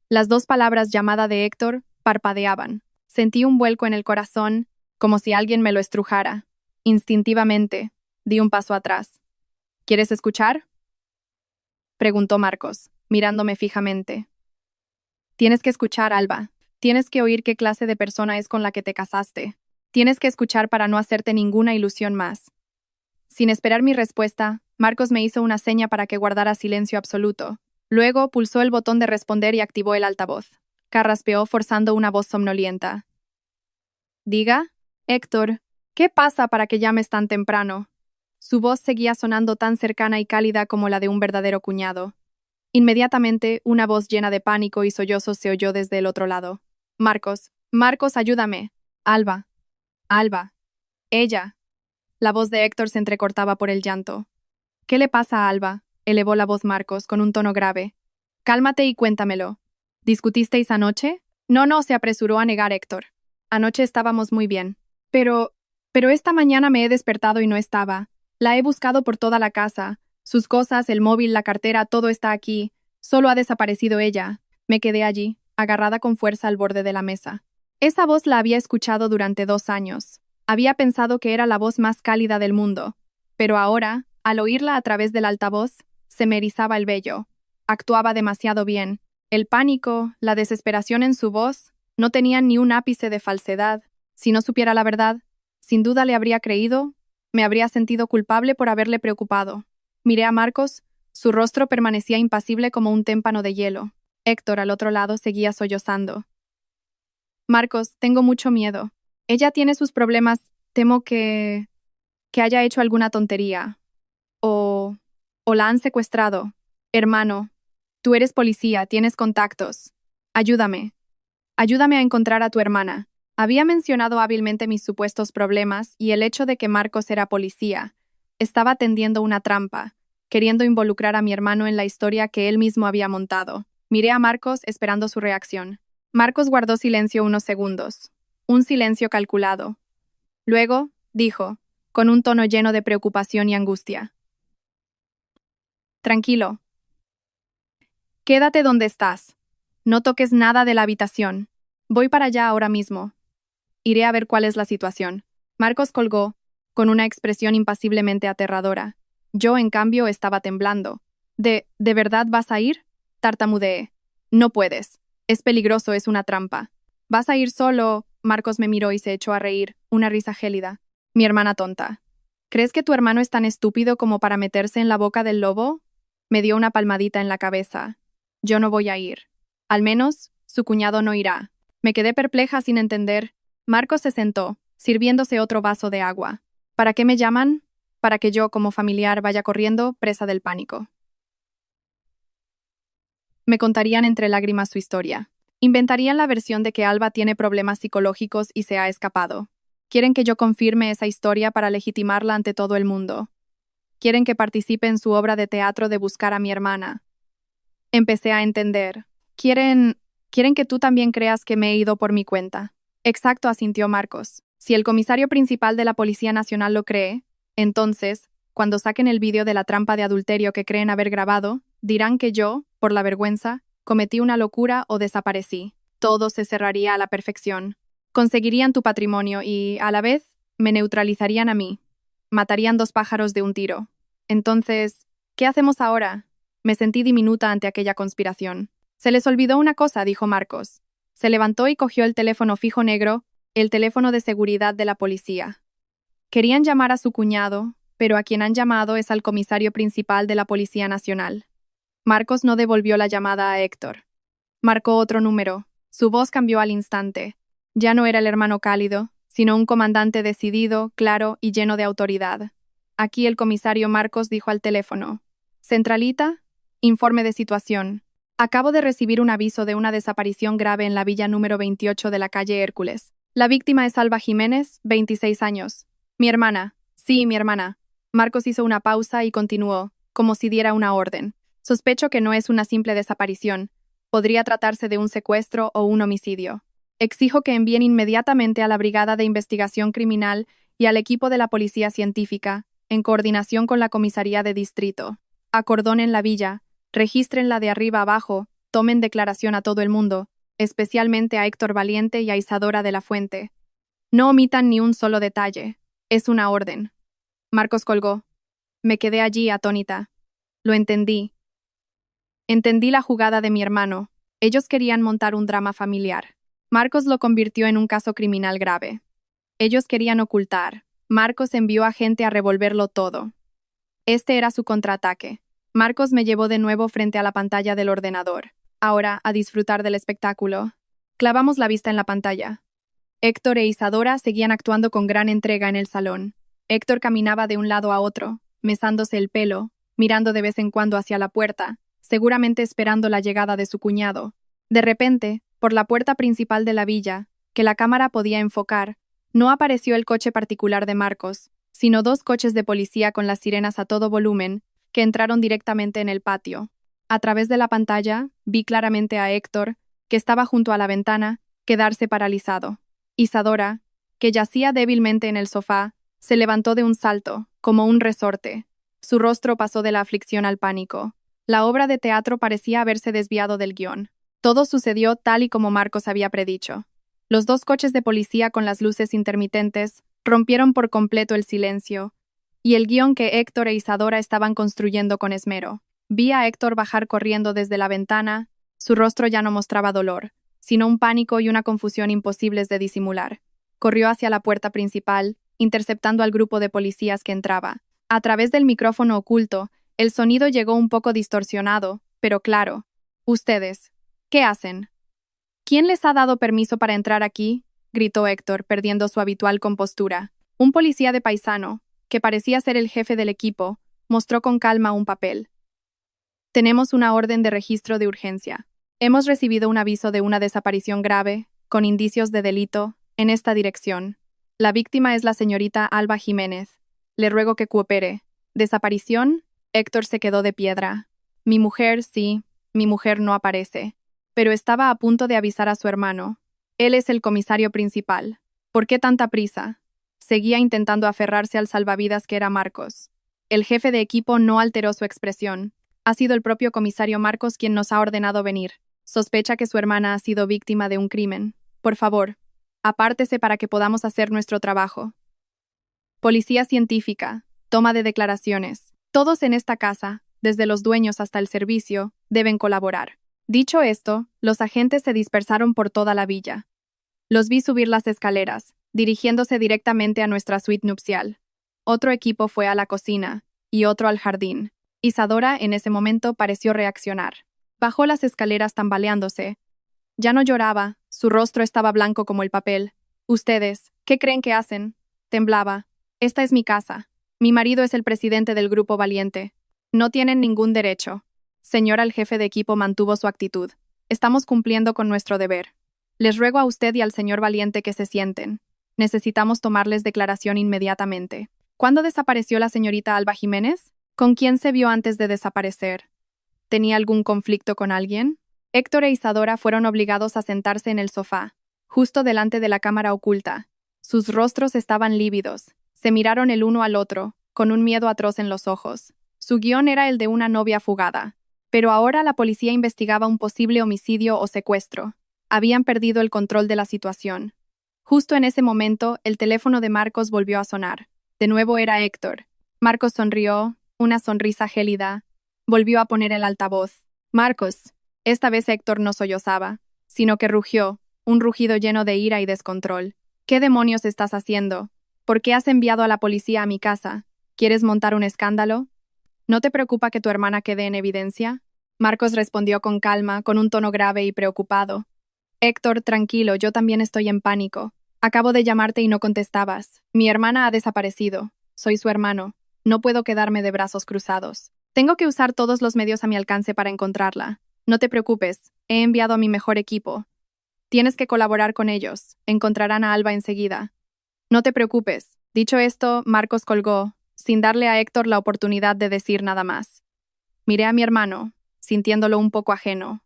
Las dos palabras llamada de Héctor parpadeaban. Sentí un vuelco en el corazón, como si alguien me lo estrujara. Instintivamente, di un paso atrás. ¿Quieres escuchar? Preguntó Marcos, mirándome fijamente. Tienes que escuchar, Alba. Tienes que oír qué clase de persona es con la que te casaste. Tienes que escuchar para no hacerte ninguna ilusión más. Sin esperar mi respuesta, Marcos me hizo una seña para que guardara silencio absoluto. Luego pulsó el botón de responder y activó el altavoz. Carraspeó forzando una voz somnolienta. Diga, Héctor, ¿qué pasa para que llames tan temprano? Su voz seguía sonando tan cercana y cálida como la de un verdadero cuñado. Inmediatamente, una voz llena de pánico y sollozos se oyó desde el otro lado. Marcos, Marcos, ayúdame. Alba. Alba. Ella. La voz de Héctor se entrecortaba por el llanto. ¿Qué le pasa a Alba? Elevó la voz Marcos con un tono grave. Cálmate y cuéntamelo. ¿Discutisteis anoche? No, se apresuró a negar Héctor. Anoche estábamos muy bien. Pero esta mañana me he despertado y no estaba. La he buscado por toda la casa. Sus cosas, el móvil, la cartera, todo está aquí. Solo ha desaparecido ella. Me quedé allí, agarrada con fuerza al borde de la mesa. Esa voz la había escuchado durante 2 años. Había pensado que era la voz más cálida del mundo. Pero ahora, al oírla a través del altavoz, se me erizaba el vello. Actuaba demasiado bien. El pánico, la desesperación en su voz, no tenían ni un ápice de falsedad. Si no supiera la verdad, sin duda le habría creído, me habría sentido culpable por haberle preocupado. Miré a Marcos, su rostro permanecía impasible como un témpano de hielo. Héctor, al otro lado, seguía sollozando. Marcos, tengo mucho miedo. Ella tiene sus problemas, temo que haya hecho alguna tontería. O la han secuestrado. Hermano, tú eres policía, tienes contactos. Ayúdame. Ayúdame a encontrar a tu hermana. Había mencionado hábilmente mis supuestos problemas y el hecho de que Marcos era policía. Estaba tendiendo una trampa, queriendo involucrar a mi hermano en la historia que él mismo había montado. Miré a Marcos esperando su reacción. Marcos guardó silencio unos segundos. Un silencio calculado. Luego, dijo, con un tono lleno de preocupación y angustia. Tranquilo. Quédate donde estás. No toques nada de la habitación. Voy para allá ahora mismo. Iré a ver cuál es la situación. Marcos colgó, con una expresión impasiblemente aterradora. Yo, en cambio, estaba temblando. ¿De verdad vas a ir? Tartamudeé. No puedes. Es peligroso, es una trampa. ¿Vas a ir solo? Marcos me miró y se echó a reír, una risa gélida. Mi hermana tonta. ¿Crees que tu hermano es tan estúpido como para meterse en la boca del lobo? Me dio una palmadita en la cabeza. Yo no voy a ir. Al menos, su cuñado no irá. Me quedé perpleja sin entender. Marcos se sentó, sirviéndose otro vaso de agua. ¿Para qué me llaman? Para que yo, como familiar, vaya corriendo, presa del pánico. Me contarían entre lágrimas su historia. Inventarían la versión de que Alba tiene problemas psicológicos y se ha escapado. Quieren que yo confirme esa historia para legitimarla ante todo el mundo. Quieren que participe en su obra de teatro de buscar a mi hermana. Empecé a entender. Quieren que tú también creas que me he ido por mi cuenta. Exacto, asintió Marcos. Si el comisario principal de la Policía Nacional lo cree, entonces, cuando saquen el vídeo de la trampa de adulterio que creen haber grabado, dirán que yo, por la vergüenza, cometí una locura o desaparecí. Todo se cerraría a la perfección. Conseguirían tu patrimonio y, a la vez, me neutralizarían a mí. Matarían dos pájaros de un tiro. Entonces, ¿qué hacemos ahora? Me sentí diminuta ante aquella conspiración. Se les olvidó una cosa, dijo Marcos. Se levantó y cogió el teléfono fijo negro, el teléfono de seguridad de la policía. Querían llamar a su cuñado, pero a quien han llamado es al comisario principal de la Policía Nacional. Marcos no devolvió la llamada a Héctor. Marcó otro número. Su voz cambió al instante. Ya no era el hermano cálido, sino un comandante decidido, claro y lleno de autoridad. Aquí el comisario Marcos dijo al teléfono. Centralita, informe de situación. Acabo de recibir un aviso de una desaparición grave en la villa número 28 de la calle Hércules. La víctima es Alba Jiménez, 26 años. Mi hermana. Sí, mi hermana. Marcos hizo una pausa y continuó, como si diera una orden. Sospecho que no es una simple desaparición. Podría tratarse de un secuestro o un homicidio. Exijo que envíen inmediatamente a la Brigada de Investigación Criminal y al equipo de la Policía Científica, en coordinación con la Comisaría de Distrito. Acordonen la villa, regístrenla de arriba abajo, tomen declaración a todo el mundo, especialmente a Héctor Valiente y a Isadora de la Fuente. No omitan ni un solo detalle. Es una orden. Marcos colgó. Me quedé allí atónita. Lo entendí. Entendí la jugada de mi hermano. Ellos querían montar un drama familiar. Marcos lo convirtió en un caso criminal grave. Ellos querían ocultar. Marcos envió a gente a revolverlo todo. Este era su contraataque. Marcos me llevó de nuevo frente a la pantalla del ordenador. Ahora, a disfrutar del espectáculo. Clavamos la vista en la pantalla. Héctor e Isadora seguían actuando con gran entrega en el salón. Héctor caminaba de un lado a otro, mesándose el pelo, mirando de vez en cuando hacia la puerta, seguramente esperando la llegada de su cuñado. De repente, por la puerta principal de la villa, que la cámara podía enfocar, no apareció el coche particular de Marcos, sino dos coches de policía con las sirenas a todo volumen, que entraron directamente en el patio. A través de la pantalla, vi claramente a Héctor, que estaba junto a la ventana, quedarse paralizado. Isadora, que yacía débilmente en el sofá, se levantó de un salto, como un resorte. Su rostro pasó de la aflicción al pánico. La obra de teatro parecía haberse desviado del guión. Todo sucedió tal y como Marcos había predicho. Los dos coches de policía con las luces intermitentes rompieron por completo el silencio, y el guión que Héctor e Isadora estaban construyendo con esmero. Vi a Héctor bajar corriendo desde la ventana. Su rostro ya no mostraba dolor, sino un pánico y una confusión imposibles de disimular. Corrió hacia la puerta principal, interceptando al grupo de policías que entraba. A través del micrófono oculto, el sonido llegó un poco distorsionado, pero claro. Ustedes, ¿qué hacen? ¿Quién les ha dado permiso para entrar aquí? Gritó Héctor, perdiendo su habitual compostura. Un policía de paisano, que parecía ser el jefe del equipo, mostró con calma un papel. Tenemos una orden de registro de urgencia. Hemos recibido un aviso de una desaparición grave, con indicios de delito, en esta dirección. La víctima es la señorita Alba Jiménez. Le ruego que coopere. ¿Desaparición? Héctor se quedó de piedra. Mi mujer, sí, mi mujer no aparece. Pero estaba a punto de avisar a su hermano. Él es el comisario principal. ¿Por qué tanta prisa? Seguía intentando aferrarse al salvavidas que era Marcos. El jefe de equipo no alteró su expresión. Ha sido el propio comisario Marcos quien nos ha ordenado venir. Sospecha que su hermana ha sido víctima de un crimen. Por favor, apártese para que podamos hacer nuestro trabajo. Policía científica, toma de declaraciones. Todos en esta casa, desde los dueños hasta el servicio, deben colaborar. Dicho esto, los agentes se dispersaron por toda la villa. Los vi subir las escaleras, dirigiéndose directamente a nuestra suite nupcial. Otro equipo fue a la cocina, y otro al jardín. Isadora en ese momento pareció reaccionar. Bajó las escaleras tambaleándose. Ya no lloraba, su rostro estaba blanco como el papel. «Ustedes, ¿qué creen que hacen?» Temblaba. «Esta es mi casa. Mi marido es el presidente del Grupo Valiente. No tienen ningún derecho». Señora, el jefe de equipo mantuvo su actitud. «Estamos cumpliendo con nuestro deber. Les ruego a usted y al señor Valiente que se sienten. Necesitamos tomarles declaración inmediatamente». ¿Cuándo desapareció la señorita Alba Jiménez? ¿Con quién se vio antes de desaparecer? ¿Tenía algún conflicto con alguien? Héctor e Isadora fueron obligados a sentarse en el sofá, justo delante de la cámara oculta. Sus rostros estaban lívidos. Se miraron el uno al otro, con un miedo atroz en los ojos. Su guión era el de una novia fugada. Pero ahora la policía investigaba un posible homicidio o secuestro. Habían perdido el control de la situación. Justo en ese momento, el teléfono de Marcos volvió a sonar. De nuevo era Héctor. Marcos sonrió, una sonrisa gélida. Volvió a poner el altavoz. «Marcos». Esta vez Héctor no sollozaba, sino que rugió, un rugido lleno de ira y descontrol. «¿Qué demonios estás haciendo? ¿Por qué has enviado a la policía a mi casa? ¿Quieres montar un escándalo? ¿No te preocupa que tu hermana quede en evidencia?» Marcos respondió con calma, con un tono grave y preocupado. «Héctor, tranquilo, yo también estoy en pánico. Acabo de llamarte y no contestabas. Mi hermana ha desaparecido. Soy su hermano. No puedo quedarme de brazos cruzados. Tengo que usar todos los medios a mi alcance para encontrarla. No te preocupes, he enviado a mi mejor equipo. Tienes que colaborar con ellos. Encontrarán a Alba enseguida. No te preocupes». Dicho esto, Marcos colgó, sin darle a Héctor la oportunidad de decir nada más. Miré a mi hermano, sintiéndolo un poco ajeno.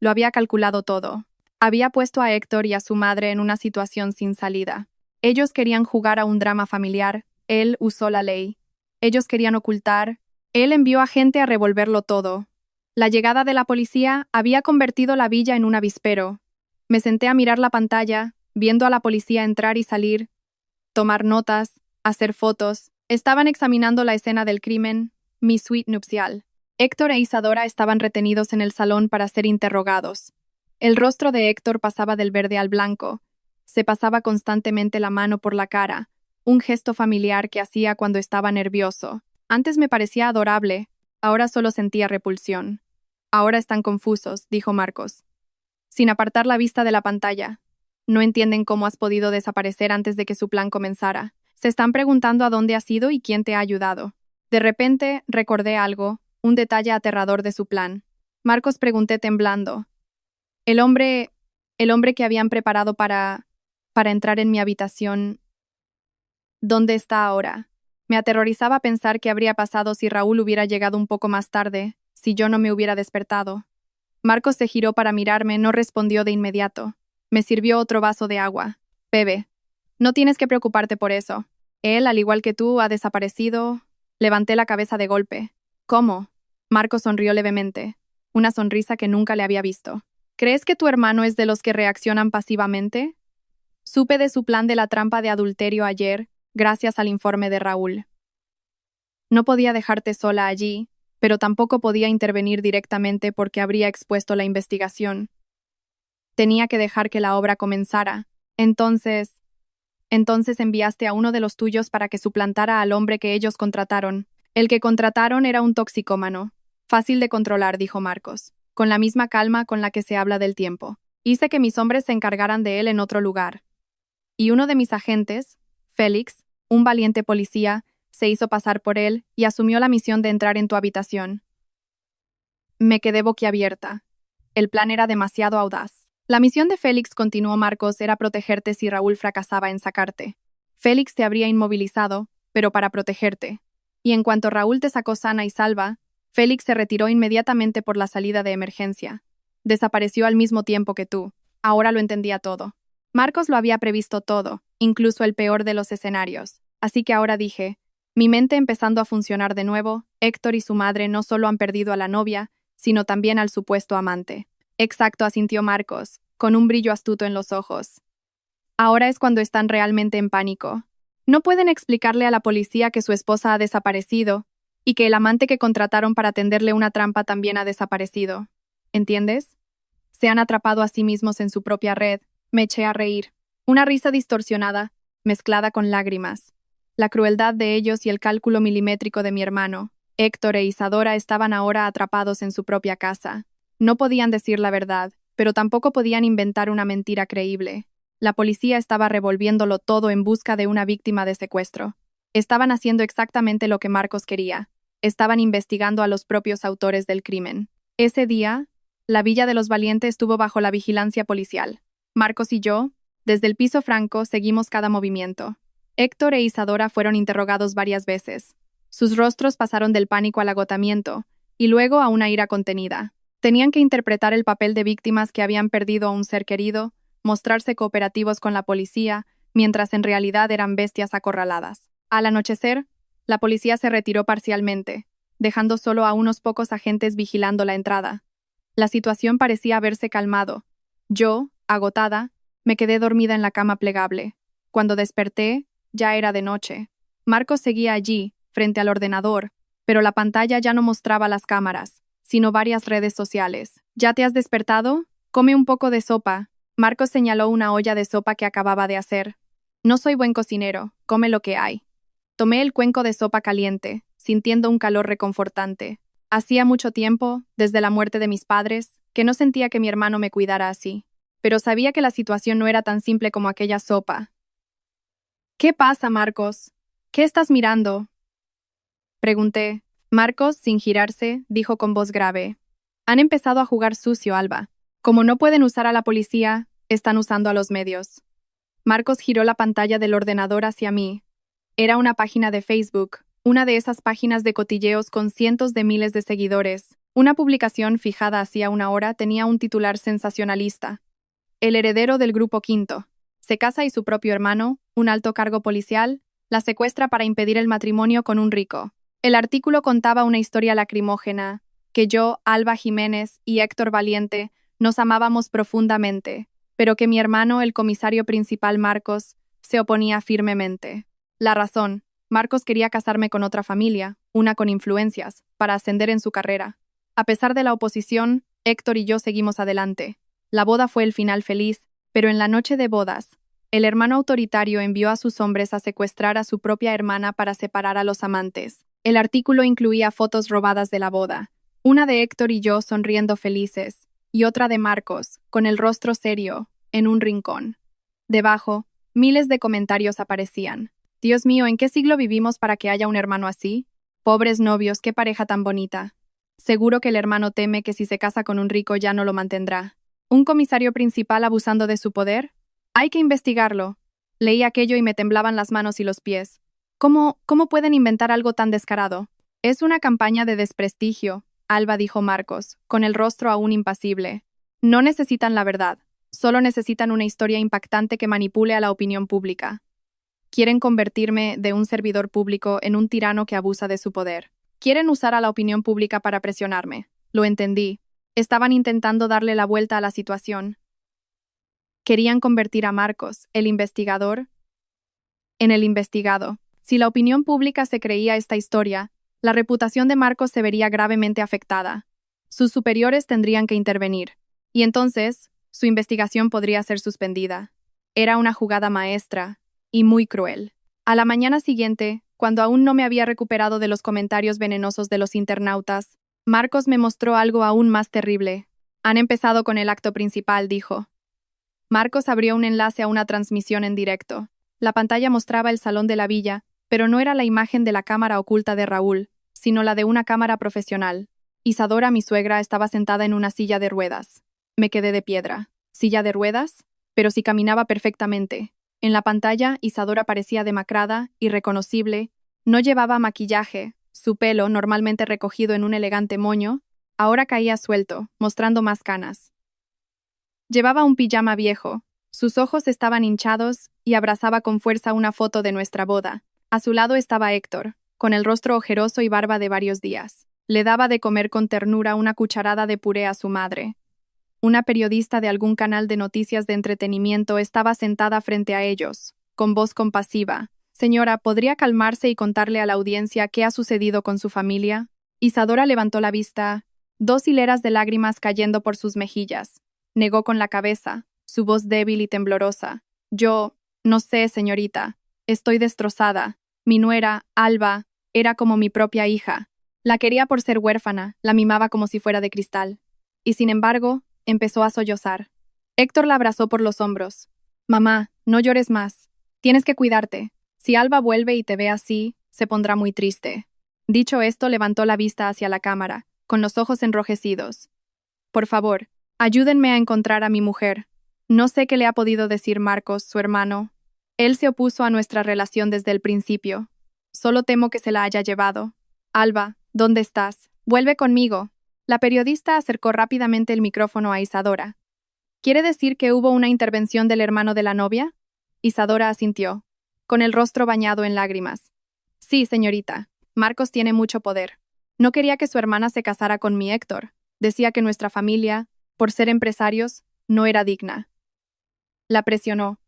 Lo había calculado todo. Había puesto a Héctor y a su madre en una situación sin salida. Ellos querían jugar a un drama familiar, él usó la ley. Ellos querían ocultar, él envió a gente a revolverlo todo. La llegada de la policía había convertido la villa en un avispero. Me senté a mirar la pantalla, viendo a la policía entrar y salir, tomar notas, hacer fotos. Estaban examinando la escena del crimen, mi suite nupcial. Héctor e Isadora estaban retenidos en el salón para ser interrogados. El rostro de Héctor pasaba del verde al blanco. Se pasaba constantemente la mano por la cara, un gesto familiar que hacía cuando estaba nervioso. Antes me parecía adorable, ahora solo sentía repulsión. «Ahora están confusos», dijo Marcos, sin apartar la vista de la pantalla. «No entienden cómo has podido desaparecer antes de que su plan comenzara. Se están preguntando a dónde has ido y quién te ha ayudado». De repente, recordé algo, un detalle aterrador de su plan. «Marcos», pregunté temblando. El hombre que habían preparado para entrar en mi habitación, ¿dónde está ahora?» Me aterrorizaba pensar qué habría pasado si Raúl hubiera llegado un poco más tarde, si yo no me hubiera despertado. Marcos se giró para mirarme, no respondió de inmediato. Me sirvió otro vaso de agua. «Bebe. No tienes que preocuparte por eso. Él, al igual que tú, ha desaparecido». Levanté la cabeza de golpe. «¿Cómo?» Marcos sonrió levemente, una sonrisa que nunca le había visto. «¿Crees que tu hermano es de los que reaccionan pasivamente?» Supe de su plan de la trampa de adulterio ayer, gracias al informe de Raúl. No podía dejarte sola allí, pero tampoco podía intervenir directamente porque habría expuesto la investigación. Tenía que dejar que la obra comenzara. Entonces enviaste a uno de los tuyos para que suplantara al hombre que ellos contrataron. El que contrataron era un toxicómano. Fácil de controlar, dijo Marcos, con la misma calma con la que se habla del tiempo. Hice que mis hombres se encargaran de él en otro lugar. Y uno de mis agentes, Félix, un valiente policía, se hizo pasar por él y asumió la misión de entrar en tu habitación. Me quedé boquiabierta. El plan era demasiado audaz. La misión de Félix, continuó Marcos, era protegerte si Raúl fracasaba en sacarte. Félix te habría inmovilizado, pero para protegerte. Y en cuanto Raúl te sacó sana y salva, Félix se retiró inmediatamente por la salida de emergencia. Desapareció al mismo tiempo que tú. Ahora lo entendía todo. Marcos lo había previsto todo, incluso el peor de los escenarios. Así que ahora dije, mi mente empezando a funcionar de nuevo, Héctor y su madre no solo han perdido a la novia, sino también al supuesto amante. Exacto, asintió Marcos, con un brillo astuto en los ojos. Ahora es cuando están realmente en pánico. No pueden explicarle a la policía que su esposa ha desaparecido y que el amante que contrataron para tenderle una trampa también ha desaparecido. ¿Entiendes? Se han atrapado a sí mismos en su propia red. Me eché a reír. Una risa distorsionada, mezclada con lágrimas. La crueldad de ellos y el cálculo milimétrico de mi hermano, Héctor e Isadora, estaban ahora atrapados en su propia casa. No podían decir la verdad, pero tampoco podían inventar una mentira creíble. La policía estaba revolviéndolo todo en busca de una víctima de secuestro. Estaban haciendo exactamente lo que Marcos quería. Estaban investigando a los propios autores del crimen. Ese día, la Villa de los Valientes estuvo bajo la vigilancia policial. Marcos y yo, desde el piso franco, seguimos cada movimiento. Héctor e Isadora fueron interrogados varias veces. Sus rostros pasaron del pánico al agotamiento, y luego a una ira contenida. Tenían que interpretar el papel de víctimas que habían perdido a un ser querido, mostrarse cooperativos con la policía, mientras en realidad eran bestias acorraladas. Al anochecer, la policía se retiró parcialmente, dejando solo a unos pocos agentes vigilando la entrada. La situación parecía haberse calmado. Yo, agotada, me quedé dormida en la cama plegable. Cuando desperté, ya era de noche. Marcos seguía allí, frente al ordenador, pero la pantalla ya no mostraba las cámaras, sino varias redes sociales. ¿Ya te has despertado? Come un poco de sopa. Marcos señaló una olla de sopa que acababa de hacer. No soy buen cocinero, come lo que hay. Tomé el cuenco de sopa caliente, sintiendo un calor reconfortante. Hacía mucho tiempo, desde la muerte de mis padres, que no sentía que mi hermano me cuidara así. Pero sabía que la situación no era tan simple como aquella sopa. ¿Qué pasa, Marcos? ¿Qué estás mirando? Pregunté. Marcos, sin girarse, dijo con voz grave. Han empezado a jugar sucio, Alba. Como no pueden usar a la policía, están usando a los medios. Marcos giró la pantalla del ordenador hacia mí. Era una página de Facebook, una de esas páginas de cotilleos con cientos de miles de seguidores. Una publicación fijada hacía una hora tenía un titular sensacionalista. El heredero del Grupo Quinto. Se casa y su propio hermano, un alto cargo policial, la secuestra para impedir el matrimonio con un rico. El artículo contaba una historia lacrimógena, que yo, Alba Jiménez y Héctor Valiente nos amábamos profundamente, pero que mi hermano, el comisario principal Marcos, se oponía firmemente. La razón: Marcos quería casarme con otra familia, una con influencias, para ascender en su carrera. A pesar de la oposición, Héctor y yo seguimos adelante. La boda fue el final feliz, pero en la noche de bodas, el hermano autoritario envió a sus hombres a secuestrar a su propia hermana para separar a los amantes. El artículo incluía fotos robadas de la boda, una de Héctor y yo sonriendo felices, y otra de Marcos, con el rostro serio, en un rincón. Debajo, miles de comentarios aparecían. Dios mío, ¿en qué siglo vivimos para que haya un hermano así? Pobres novios, qué pareja tan bonita. Seguro que el hermano teme que si se casa con un rico ya no lo mantendrá. ¿Un comisario principal abusando de su poder? Hay que investigarlo. Leí aquello y me temblaban las manos y los pies. ¿Cómo pueden inventar algo tan descarado? Es una campaña de desprestigio, Alba, dijo Marcos, con el rostro aún impasible. No necesitan la verdad, solo necesitan una historia impactante que manipule a la opinión pública. Quieren convertirme de un servidor público en un tirano que abusa de su poder. Quieren usar a la opinión pública para presionarme. Lo entendí. Estaban intentando darle la vuelta a la situación. Querían convertir a Marcos, el investigador, en el investigado. Si la opinión pública se creía esta historia, la reputación de Marcos se vería gravemente afectada. Sus superiores tendrían que intervenir. Y entonces, su investigación podría ser suspendida. Era una jugada maestra y muy cruel. A la mañana siguiente, cuando aún no me había recuperado de los comentarios venenosos de los internautas, Marcos me mostró algo aún más terrible. Han empezado con el acto principal, dijo. Marcos abrió un enlace a una transmisión en directo. La pantalla mostraba el salón de la villa, pero no era la imagen de la cámara oculta de Raúl, sino la de una cámara profesional. Isadora, mi suegra, estaba sentada en una silla de ruedas. Me quedé de piedra. ¿Silla de ruedas? Pero si caminaba perfectamente. En la pantalla, Isadora parecía demacrada, irreconocible. No llevaba maquillaje. Su pelo, normalmente recogido en un elegante moño, ahora caía suelto, mostrando más canas. Llevaba un pijama viejo. Sus ojos estaban hinchados y abrazaba con fuerza una foto de nuestra boda. A su lado estaba Héctor, con el rostro ojeroso y barba de varios días. Le daba de comer con ternura una cucharada de puré a su madre. Una periodista de algún canal de noticias de entretenimiento estaba sentada frente a ellos, con voz compasiva. Señora, ¿podría calmarse y contarle a la audiencia qué ha sucedido con su familia? Isadora levantó la vista, 2 hileras de lágrimas cayendo por sus mejillas. Negó con la cabeza, su voz débil y temblorosa. Yo, no sé, señorita. Estoy destrozada. Mi nuera, Alba, era como mi propia hija. La quería por ser huérfana, la mimaba como si fuera de cristal. Y sin embargo, empezó a sollozar. Héctor la abrazó por los hombros. Mamá, no llores más. Tienes que cuidarte. Si Alba vuelve y te ve así, se pondrá muy triste. Dicho esto, levantó la vista hacia la cámara, con los ojos enrojecidos. Por favor, ayúdenme a encontrar a mi mujer. No sé qué le ha podido decir Marcos, su hermano. Él se opuso a nuestra relación desde el principio. Solo temo que se la haya llevado. Alba, ¿dónde estás? Vuelve conmigo. La periodista acercó rápidamente el micrófono a Isadora. ¿Quiere decir que hubo una intervención del hermano de la novia? Isadora asintió, con el rostro bañado en lágrimas. Sí, señorita. Marcos tiene mucho poder. No quería que su hermana se casara con mi Héctor. Decía que nuestra familia, por ser empresarios, no era digna. La presionó.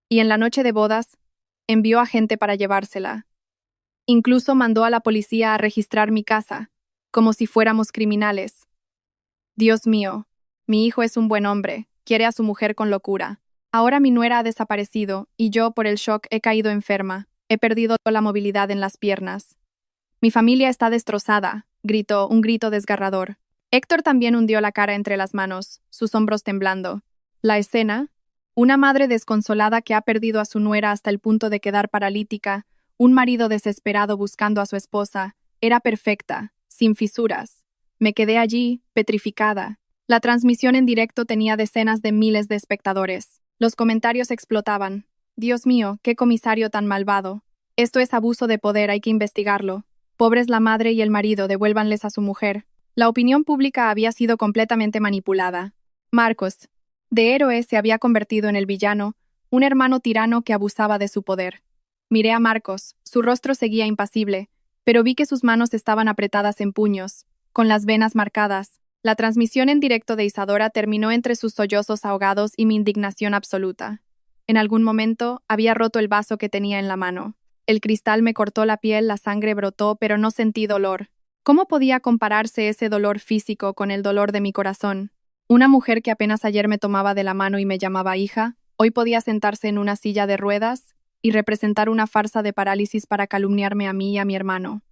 Y en la noche de bodas, envió a gente para llevársela. Incluso mandó a la policía a registrar mi casa, como si fuéramos criminales. Dios mío, mi hijo es un buen hombre, quiere a su mujer con locura. Ahora mi nuera ha desaparecido y yo, por el shock, he caído enferma. He perdido la movilidad en las piernas. Mi familia está destrozada, gritó, un grito desgarrador. Héctor también hundió la cara entre las manos, sus hombros temblando. La escena, una madre desconsolada que ha perdido a su nuera hasta el punto de quedar paralítica, un marido desesperado buscando a su esposa, era perfecta, sin fisuras. Me quedé allí, petrificada. La transmisión en directo tenía decenas de miles de espectadores. Los comentarios explotaban. Dios mío, qué comisario tan malvado. Esto es abuso de poder, hay que investigarlo. Pobres la madre y el marido, devuélvanles a su mujer. La opinión pública había sido completamente manipulada. Marcos, de héroe, se había convertido en el villano, un hermano tirano que abusaba de su poder. Miré a Marcos, su rostro seguía impasible, pero vi que sus manos estaban apretadas en puños, con las venas marcadas. La transmisión en directo de Isadora terminó entre sus sollozos ahogados y mi indignación absoluta. En algún momento, había roto el vaso que tenía en la mano. El cristal me cortó la piel, la sangre brotó, pero no sentí dolor. ¿Cómo podía compararse ese dolor físico con el dolor de mi corazón? Una mujer que apenas ayer me tomaba de la mano y me llamaba hija, hoy podía sentarse en una silla de ruedas y representar una farsa de parálisis para calumniarme a mí y a mi hermano.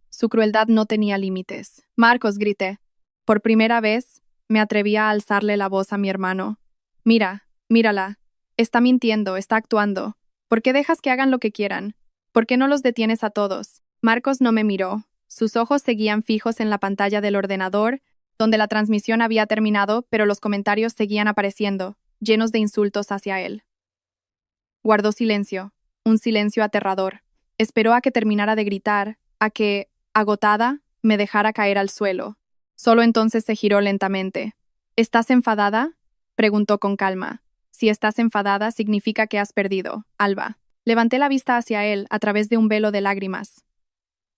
Su crueldad no tenía límites. Marcos, grité. Por primera vez, me atreví a alzarle la voz a mi hermano. Mira, mírala. Está mintiendo, está actuando. ¿Por qué dejas que hagan lo que quieran? ¿Por qué no los detienes a todos? Marcos no me miró. Sus ojos seguían fijos en la pantalla del ordenador, donde la transmisión había terminado, pero los comentarios seguían apareciendo, llenos de insultos hacia él. Guardó silencio, un silencio aterrador. Esperó a que terminara de gritar, a que, agotada, me dejara caer al suelo. Solo entonces se giró lentamente. ¿Estás enfadada? Preguntó con calma. Si estás enfadada, significa que has perdido, Alba. Levanté la vista hacia él a través de un velo de lágrimas.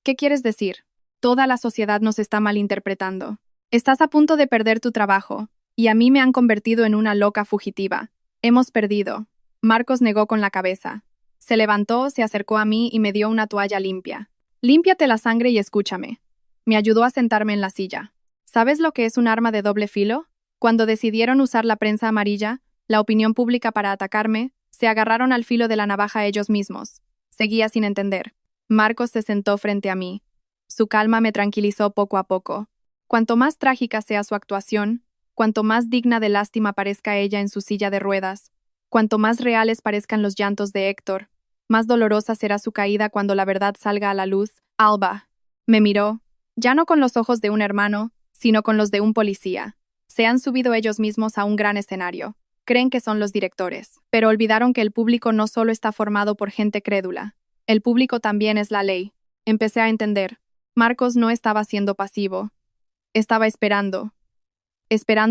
¿Qué quieres decir? Toda la sociedad nos está malinterpretando. Estás a punto de perder tu trabajo, y a mí me han convertido en una loca fugitiva. Hemos perdido. Marcos negó con la cabeza. Se levantó, se acercó a mí y me dio una toalla limpia. Límpiate la sangre y escúchame. Me ayudó a sentarme en la silla. ¿Sabes lo que es un arma de doble filo? Cuando decidieron usar la prensa amarilla, la opinión pública para atacarme, se agarraron al filo de la navaja ellos mismos. Seguía sin entender. Marcos se sentó frente a mí. Su calma me tranquilizó poco a poco. Cuanto más trágica sea su actuación, cuanto más digna de lástima parezca ella en su silla de ruedas, cuanto más reales parezcan los llantos de Héctor, más dolorosa será su caída cuando la verdad salga a la luz. Alba. Me miró, Ya no con los ojos de un hermano, sino con los de un policía. Se han subido ellos mismos a un gran escenario. Creen que son los directores, pero olvidaron que el público no solo está formado por gente crédula. El público también es la ley. Empecé a entender. Marcos no estaba siendo pasivo. Estaba esperando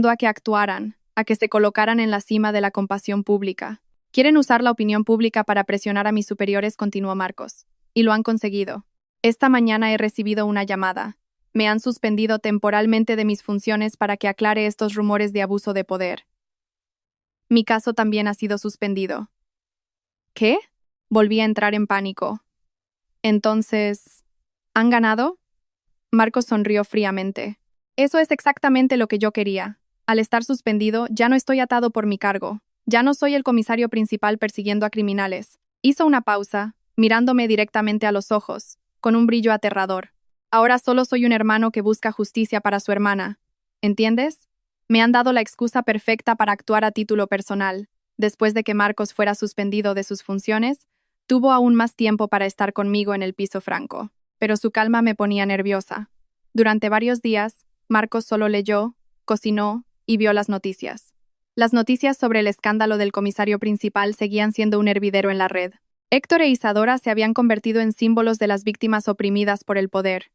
a que actuaran, a que se colocaran en la cima de la compasión pública. Quieren usar la opinión pública para presionar a mis superiores, continuó Marcos. Y lo han conseguido. Esta mañana he recibido una llamada. Me han suspendido temporalmente de mis funciones para que aclare estos rumores de abuso de poder. Mi caso también ha sido suspendido. ¿Qué? Volví a entrar en pánico. Entonces, ¿han ganado? Marcos sonrió fríamente. Eso es exactamente lo que yo quería. Al estar suspendido, ya no estoy atado por mi cargo. Ya no soy el comisario principal persiguiendo a criminales. Hizo una pausa, mirándome directamente a los ojos, con un brillo aterrador. Ahora solo soy un hermano que busca justicia para su hermana. ¿Entiendes? Me han dado la excusa perfecta para actuar a título personal. Después de que Marcos fuera suspendido de sus funciones, tuvo aún más tiempo para estar conmigo en el piso franco. Pero su calma me ponía nerviosa. Durante varios días, Marcos solo leyó, cocinó y vio las noticias. Las noticias sobre el escándalo del comisario principal seguían siendo un hervidero en la red. Héctor e Isadora se habían convertido en símbolos de las víctimas oprimidas por el poder.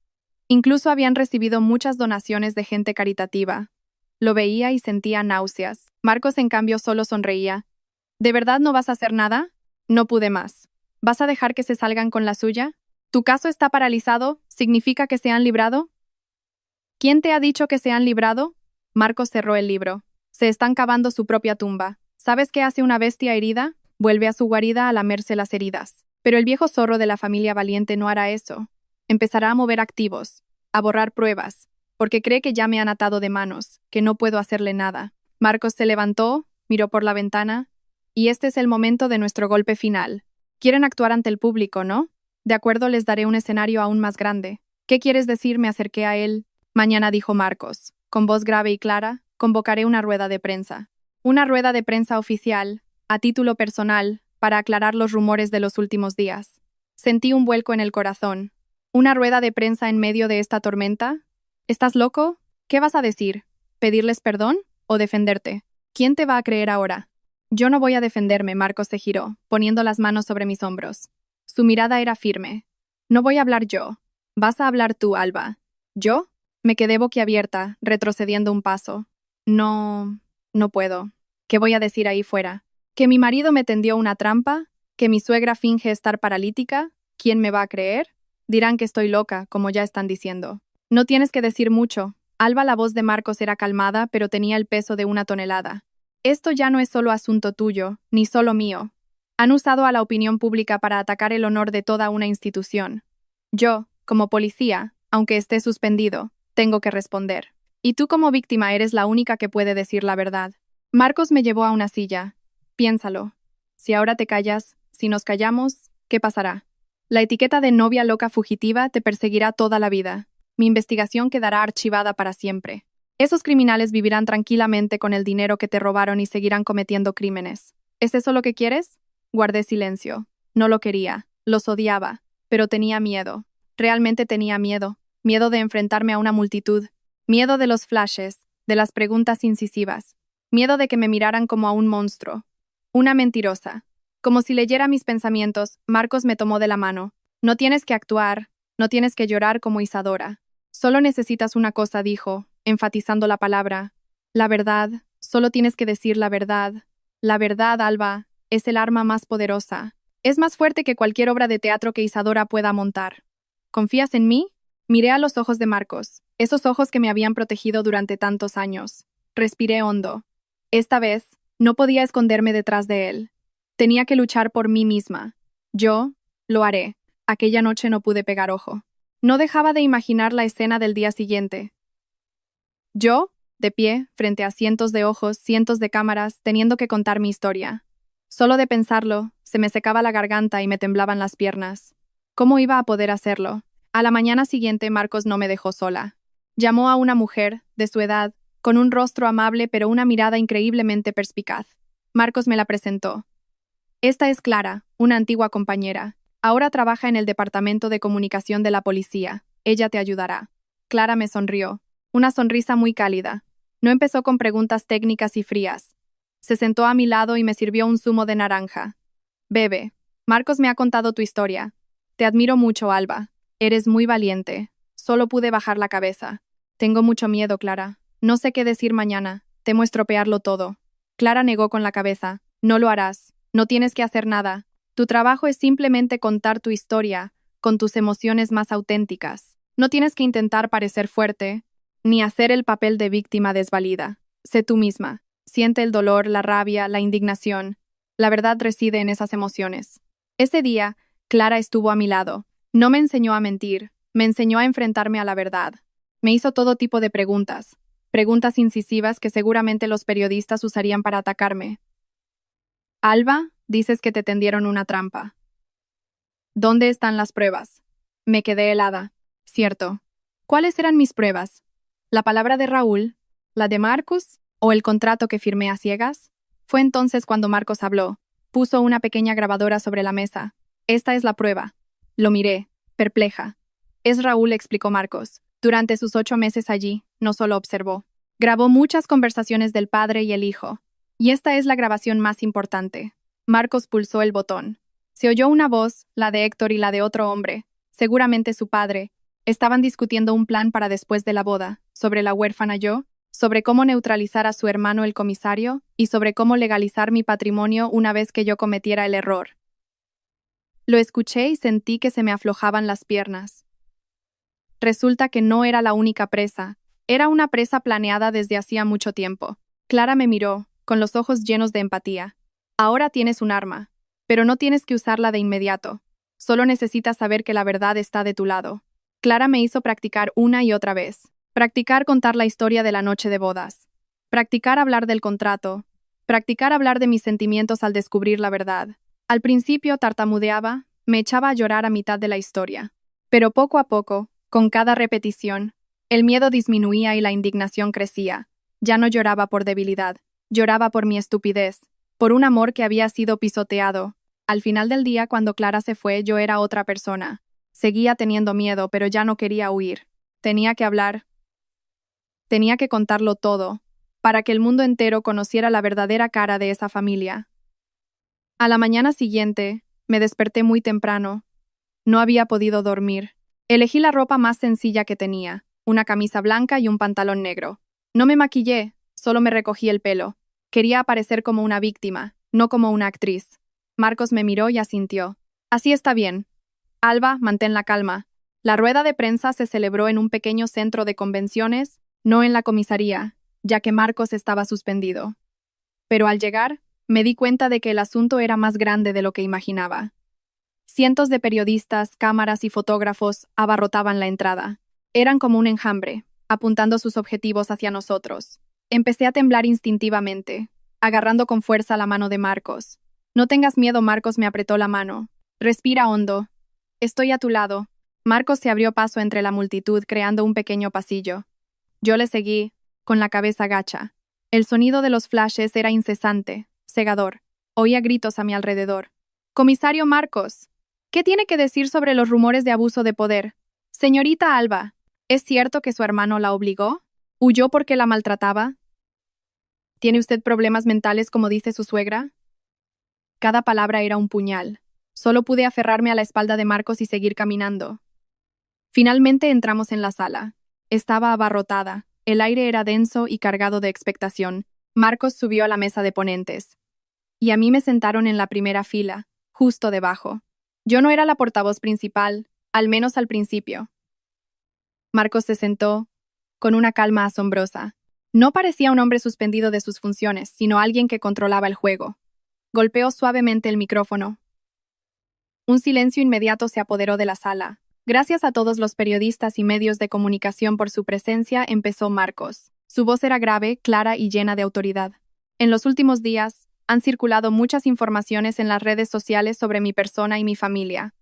Incluso habían recibido muchas donaciones de gente caritativa. Lo veía y sentía náuseas. Marcos, en cambio, solo sonreía. ¿De verdad no vas a hacer nada? No pude más. ¿Vas a dejar que se salgan con la suya? ¿Tu caso está paralizado? ¿Significa que se han librado? ¿Quién te ha dicho que se han librado? Marcos cerró el libro. Se están cavando su propia tumba. ¿Sabes qué hace una bestia herida? Vuelve a su guarida a lamerse las heridas. Pero el viejo zorro de la familia Valiente no hará eso. Empezará a mover activos, a borrar pruebas, porque cree que ya me han atado de manos, que no puedo hacerle nada. Marcos se levantó, miró por la ventana, y este es el momento de nuestro golpe final. Quieren actuar ante el público, ¿no? De acuerdo, les daré un escenario aún más grande. ¿Qué quieres decir? Me acerqué a él. Mañana, dijo Marcos, con voz grave y clara, convocaré una rueda de prensa. Una rueda de prensa oficial, a título personal, para aclarar los rumores de los últimos días. Sentí un vuelco en el corazón. ¿Una rueda de prensa en medio de esta tormenta? ¿Estás loco? ¿Qué vas a decir? ¿Pedirles perdón o defenderte? ¿Quién te va a creer ahora? Yo no voy a defenderme, Marcos se giró, poniendo las manos sobre mis hombros. Su mirada era firme. No voy a hablar yo. Vas a hablar tú, Alba. ¿Yo? Me quedé boquiabierta, retrocediendo un paso. No puedo. ¿Qué voy a decir ahí fuera? ¿Que mi marido me tendió una trampa? ¿Que mi suegra finge estar paralítica? ¿Quién me va a creer? Dirán que estoy loca, como ya están diciendo. No tienes que decir mucho. Alba, la voz de Marcos era calmada, pero tenía el peso de una tonelada. Esto ya no es solo asunto tuyo, ni solo mío. Han usado a la opinión pública para atacar el honor de toda una institución. Yo, como policía, aunque esté suspendido, tengo que responder. Y tú como víctima eres la única que puede decir la verdad. Marcos me llevó a una silla. Piénsalo. Si ahora te callas, si nos callamos, ¿qué pasará? La etiqueta de novia loca fugitiva te perseguirá toda la vida. Mi investigación quedará archivada para siempre. Esos criminales vivirán tranquilamente con el dinero que te robaron y seguirán cometiendo crímenes. ¿Es eso lo que quieres? Guardé silencio. No lo quería. Los odiaba. Pero tenía miedo. Realmente tenía miedo. Miedo de enfrentarme a una multitud. Miedo de los flashes, de las preguntas incisivas. Miedo de que me miraran como a un monstruo. Una mentirosa. Como si leyera mis pensamientos, Marcos me tomó de la mano. No tienes que actuar, no tienes que llorar como Isadora. Solo necesitas una cosa, dijo, enfatizando la palabra. La verdad, solo tienes que decir la verdad. La verdad, Alba, es el arma más poderosa. Es más fuerte que cualquier obra de teatro que Isadora pueda montar. ¿Confías en mí? Miré a los ojos de Marcos, esos ojos que me habían protegido durante tantos años. Respiré hondo. Esta vez, no podía esconderme detrás de él. Tenía que luchar por mí misma. Yo, lo haré. Aquella noche no pude pegar ojo. No dejaba de imaginar la escena del día siguiente. Yo, de pie, frente a cientos de ojos, cientos de cámaras, teniendo que contar mi historia. Solo de pensarlo, se me secaba la garganta y me temblaban las piernas. ¿Cómo iba a poder hacerlo? A la mañana siguiente, Marcos no me dejó sola. Llamó a una mujer, de su edad, con un rostro amable pero una mirada increíblemente perspicaz. Marcos me la presentó. Esta es Clara, una antigua compañera. Ahora trabaja en el departamento de comunicación de la policía. Ella te ayudará. Clara me sonrió. Una sonrisa muy cálida. No empezó con preguntas técnicas y frías. Se sentó a mi lado y me sirvió un zumo de naranja. Bebe. Marcos me ha contado tu historia. Te admiro mucho, Alba. Eres muy valiente. Solo pude bajar la cabeza. Tengo mucho miedo, Clara. No sé qué decir mañana. Temo estropearlo todo. Clara negó con la cabeza. No lo harás. No tienes que hacer nada. Tu trabajo es simplemente contar tu historia, con tus emociones más auténticas. No tienes que intentar parecer fuerte, ni hacer el papel de víctima desvalida. Sé tú misma. Siente el dolor, la rabia, la indignación. La verdad reside en esas emociones. Ese día, Clara estuvo a mi lado. No me enseñó a mentir, me enseñó a enfrentarme a la verdad. Me hizo todo tipo de preguntas. Preguntas incisivas que seguramente los periodistas usarían para atacarme. Alba, dices que te tendieron una trampa. ¿Dónde están las pruebas? Me quedé helada. Cierto. ¿Cuáles eran mis pruebas? ¿La palabra de Raúl? ¿La de Marcos? ¿O el contrato que firmé a ciegas? Fue entonces cuando Marcos habló. Puso una pequeña grabadora sobre la mesa. Esta es la prueba. Lo miré, perpleja. Es Raúl, explicó Marcos. Durante sus 8 meses allí, no solo observó. Grabó muchas conversaciones del padre y el hijo. Y esta es la grabación más importante. Marcos pulsó el botón. Se oyó una voz, la de Héctor y la de otro hombre, seguramente su padre. Estaban discutiendo un plan para después de la boda, sobre la huérfana yo, sobre cómo neutralizar a su hermano el comisario y sobre cómo legalizar mi patrimonio una vez que yo cometiera el error. Lo escuché y sentí que se me aflojaban las piernas. Resulta que no era la única presa, era una presa planeada desde hacía mucho tiempo. Clara me miró, con los ojos llenos de empatía. Ahora tienes un arma, pero no tienes que usarla de inmediato. Solo necesitas saber que la verdad está de tu lado. Clara me hizo practicar una y otra vez. Practicar contar la historia de la noche de bodas. Practicar hablar del contrato. Practicar hablar de mis sentimientos al descubrir la verdad. Al principio tartamudeaba, me echaba a llorar a mitad de la historia. Pero poco a poco, con cada repetición, el miedo disminuía y la indignación crecía. Ya no lloraba por debilidad, lloraba por mi estupidez, por un amor que había sido pisoteado. Al final del día, cuando Clara se fue, yo era otra persona. Seguía teniendo miedo, pero ya no quería huir. Tenía que hablar. Tenía que contarlo todo, para que el mundo entero conociera la verdadera cara de esa familia. A la mañana siguiente, me desperté muy temprano. No había podido dormir. Elegí la ropa más sencilla que tenía, una camisa blanca y un pantalón negro. No me maquillé, solo me recogí el pelo. Quería aparecer como una víctima, no como una actriz. Marcos me miró y asintió. Así está bien. Alba, mantén la calma. La rueda de prensa se celebró en un pequeño centro de convenciones, no en la comisaría, ya que Marcos estaba suspendido. Pero al llegar, me di cuenta de que el asunto era más grande de lo que imaginaba. Cientos de periodistas, cámaras y fotógrafos abarrotaban la entrada. Eran como un enjambre, apuntando sus objetivos hacia nosotros. Empecé a temblar instintivamente, agarrando con fuerza la mano de Marcos. No tengas miedo, Marcos me apretó la mano. Respira hondo. Estoy a tu lado. Marcos se abrió paso entre la multitud, creando un pequeño pasillo. Yo le seguí, con la cabeza gacha. El sonido de los flashes era incesante, cegador. Oía gritos a mi alrededor. «Comisario Marcos, ¿qué tiene que decir sobre los rumores de abuso de poder? Señorita Alba, ¿es cierto que su hermano la obligó? ¿Huyó porque la maltrataba? ¿Tiene usted problemas mentales como dice su suegra?» Cada palabra era un puñal. Solo pude aferrarme a la espalda de Marcos y seguir caminando. Finalmente entramos en la sala. Estaba abarrotada. El aire era denso y cargado de expectación. Marcos subió a la mesa de ponentes. Y a mí me sentaron en la primera fila, justo debajo. Yo no era la portavoz principal, al menos al principio. Marcos se sentó, con una calma asombrosa. No parecía un hombre suspendido de sus funciones, sino alguien que controlaba el juego. Golpeó suavemente el micrófono. Un silencio inmediato se apoderó de la sala. Gracias a todos los periodistas y medios de comunicación por su presencia, empezó Marcos. Su voz era grave, clara y llena de autoridad. En los últimos días, han circulado muchas informaciones en las redes sociales sobre mi persona y mi familia.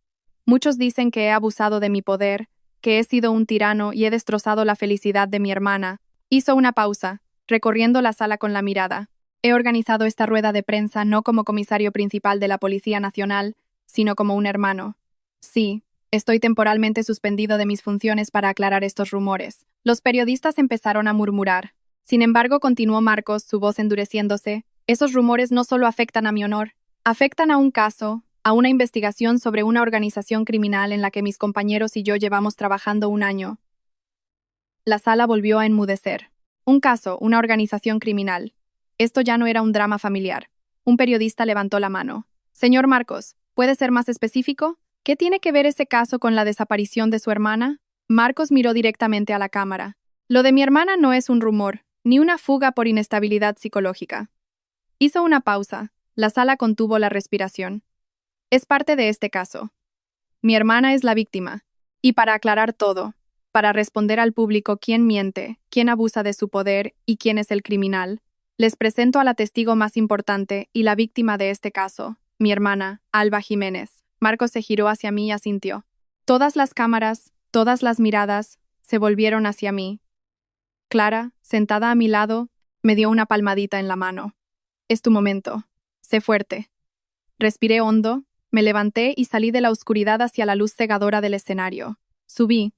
Muchos dicen que he abusado de mi poder, que he sido un tirano y he destrozado la felicidad de mi hermana. Hizo una pausa, recorriendo la sala con la mirada. He organizado esta rueda de prensa no como comisario principal de la Policía Nacional, sino como un hermano. Sí, Estoy temporalmente suspendido de mis funciones para aclarar estos rumores. Los periodistas empezaron a murmurar. Sin embargo, continuó Marcos, su voz endureciéndose. Esos rumores no solo afectan a mi honor, afectan a un caso, a una investigación sobre una organización criminal en la que mis compañeros y yo llevamos trabajando un año. La sala volvió a enmudecer. Un caso, una organización criminal. Esto ya no era un drama familiar. Un periodista levantó la mano. Señor Marcos, ¿puede ser más específico? ¿Qué tiene que ver ese caso con la desaparición de su hermana? Marcos miró directamente a la cámara. Lo de mi hermana no es un rumor, ni una fuga por inestabilidad psicológica. Hizo una pausa. La sala contuvo la respiración. Es parte de este caso. Mi hermana es la víctima. Y para aclarar todo, para responder al público quién miente, quién abusa de su poder y quién es el criminal, les presento a la testigo más importante y la víctima de este caso, mi hermana, Alba Jiménez. Marcos se giró hacia mí y asintió. Todas las cámaras, todas las miradas, se volvieron hacia mí. Clara, sentada a mi lado, me dio una palmadita en la mano. Es tu momento. Sé fuerte. Respiré hondo, me levanté y salí de la oscuridad hacia la luz cegadora del escenario. Subí.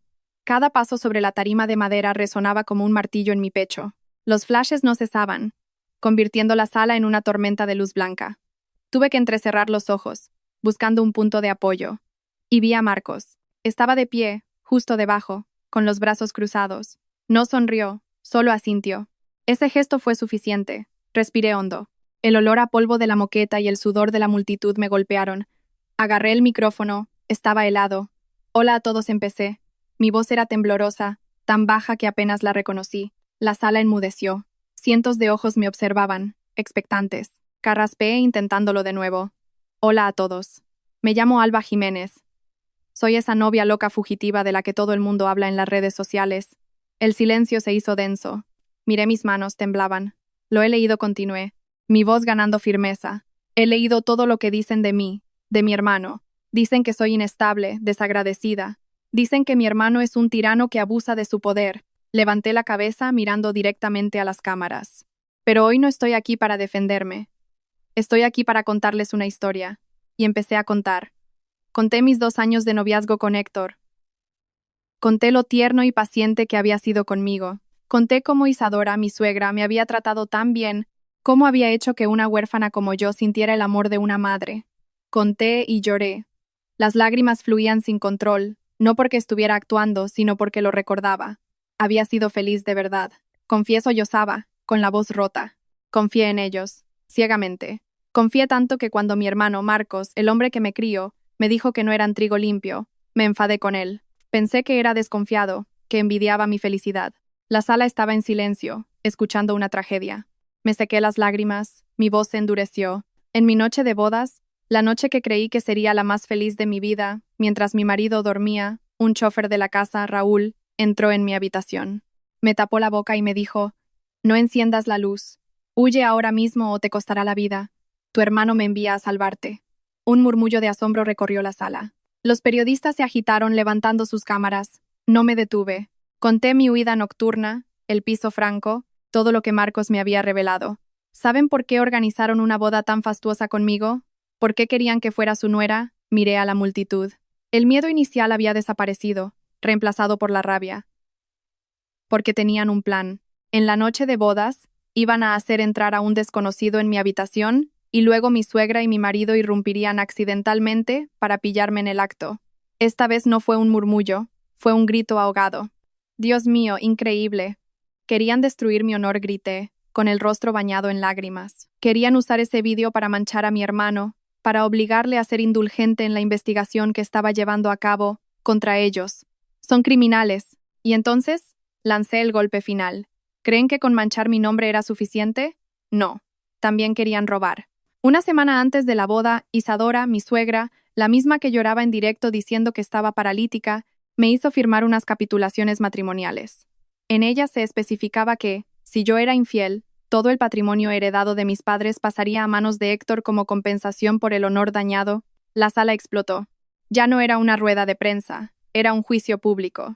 Cada paso sobre la tarima de madera resonaba como un martillo en mi pecho. Los flashes no cesaban, convirtiendo la sala en una tormenta de luz blanca. Tuve que entrecerrar los ojos, buscando un punto de apoyo. Y vi a Marcos. Estaba de pie, justo debajo, con los brazos cruzados. No sonrió, solo asintió. Ese gesto fue suficiente. Respiré hondo. El olor a polvo de la moqueta y el sudor de la multitud me golpearon. Agarré el micrófono. Estaba helado. Hola a todos, empecé. Mi voz era temblorosa, tan baja que apenas la reconocí. La sala enmudeció. Cientos de ojos me observaban, expectantes. Carraspeé intentándolo de nuevo. Hola a todos. Me llamo Alba Jiménez. Soy esa novia loca fugitiva de la que todo el mundo habla en las redes sociales. El silencio se hizo denso. Miré mis manos, temblaban. Lo he leído, continué. Mi voz ganando firmeza. He leído todo lo que dicen de mí, de mi hermano. Dicen que soy inestable, desagradecida. Dicen que mi hermano es un tirano que abusa de su poder. Levanté la cabeza mirando directamente a las cámaras. Pero hoy no estoy aquí para defenderme. Estoy aquí para contarles una historia. Y empecé a contar. Conté mis 2 años de noviazgo con Héctor. Conté lo tierno y paciente que había sido conmigo. Conté cómo Isadora, mi suegra, me había tratado tan bien, cómo había hecho que una huérfana como yo sintiera el amor de una madre. Conté y lloré. Las lágrimas fluían sin control, no porque estuviera actuando, sino porque lo recordaba. Había sido feliz de verdad. Confieso, lloraba, con la voz rota. Confié en ellos, ciegamente. Confié tanto que cuando mi hermano Marcos, el hombre que me crió, me dijo que no eran trigo limpio, me enfadé con él. Pensé que era desconfiado, que envidiaba mi felicidad. La sala estaba en silencio, escuchando una tragedia. Me sequé las lágrimas, mi voz se endureció. En mi noche de bodas, la noche que creí que sería la más feliz de mi vida, mientras mi marido dormía, un chofer de la casa, Raúl, entró en mi habitación. Me tapó la boca y me dijo: «No enciendas la luz. Huye ahora mismo o te costará la vida. Tu hermano me envía a salvarte». Un murmullo de asombro recorrió la sala. Los periodistas se agitaron levantando sus cámaras. No me detuve. Conté mi huida nocturna, el piso franco, todo lo que Marcos me había revelado. ¿Saben por qué organizaron una boda tan fastuosa conmigo? ¿Por qué querían que fuera su nuera? Miré a la multitud. El miedo inicial había desaparecido, reemplazado por la rabia. Porque tenían un plan. En la noche de bodas, iban a hacer entrar a un desconocido en mi habitación, y luego mi suegra y mi marido irrumpirían accidentalmente para pillarme en el acto. Esta vez no fue un murmullo, fue un grito ahogado. Dios mío, increíble. Querían destruir mi honor, grité, con el rostro bañado en lágrimas. Querían usar ese vídeo para manchar a mi hermano, para obligarle a ser indulgente en la investigación que estaba llevando a cabo contra ellos. Son criminales. Y entonces, lancé el golpe final. ¿Creen que con manchar mi nombre era suficiente? No. También querían robar. Una semana antes de la boda, Isadora, mi suegra, la misma que lloraba en directo diciendo que estaba paralítica, me hizo firmar unas capitulaciones matrimoniales. En ellas se especificaba que, si yo era infiel, todo el patrimonio heredado de mis padres pasaría a manos de Héctor como compensación por el honor dañado. La sala explotó. Ya no era una rueda de prensa, era un juicio público.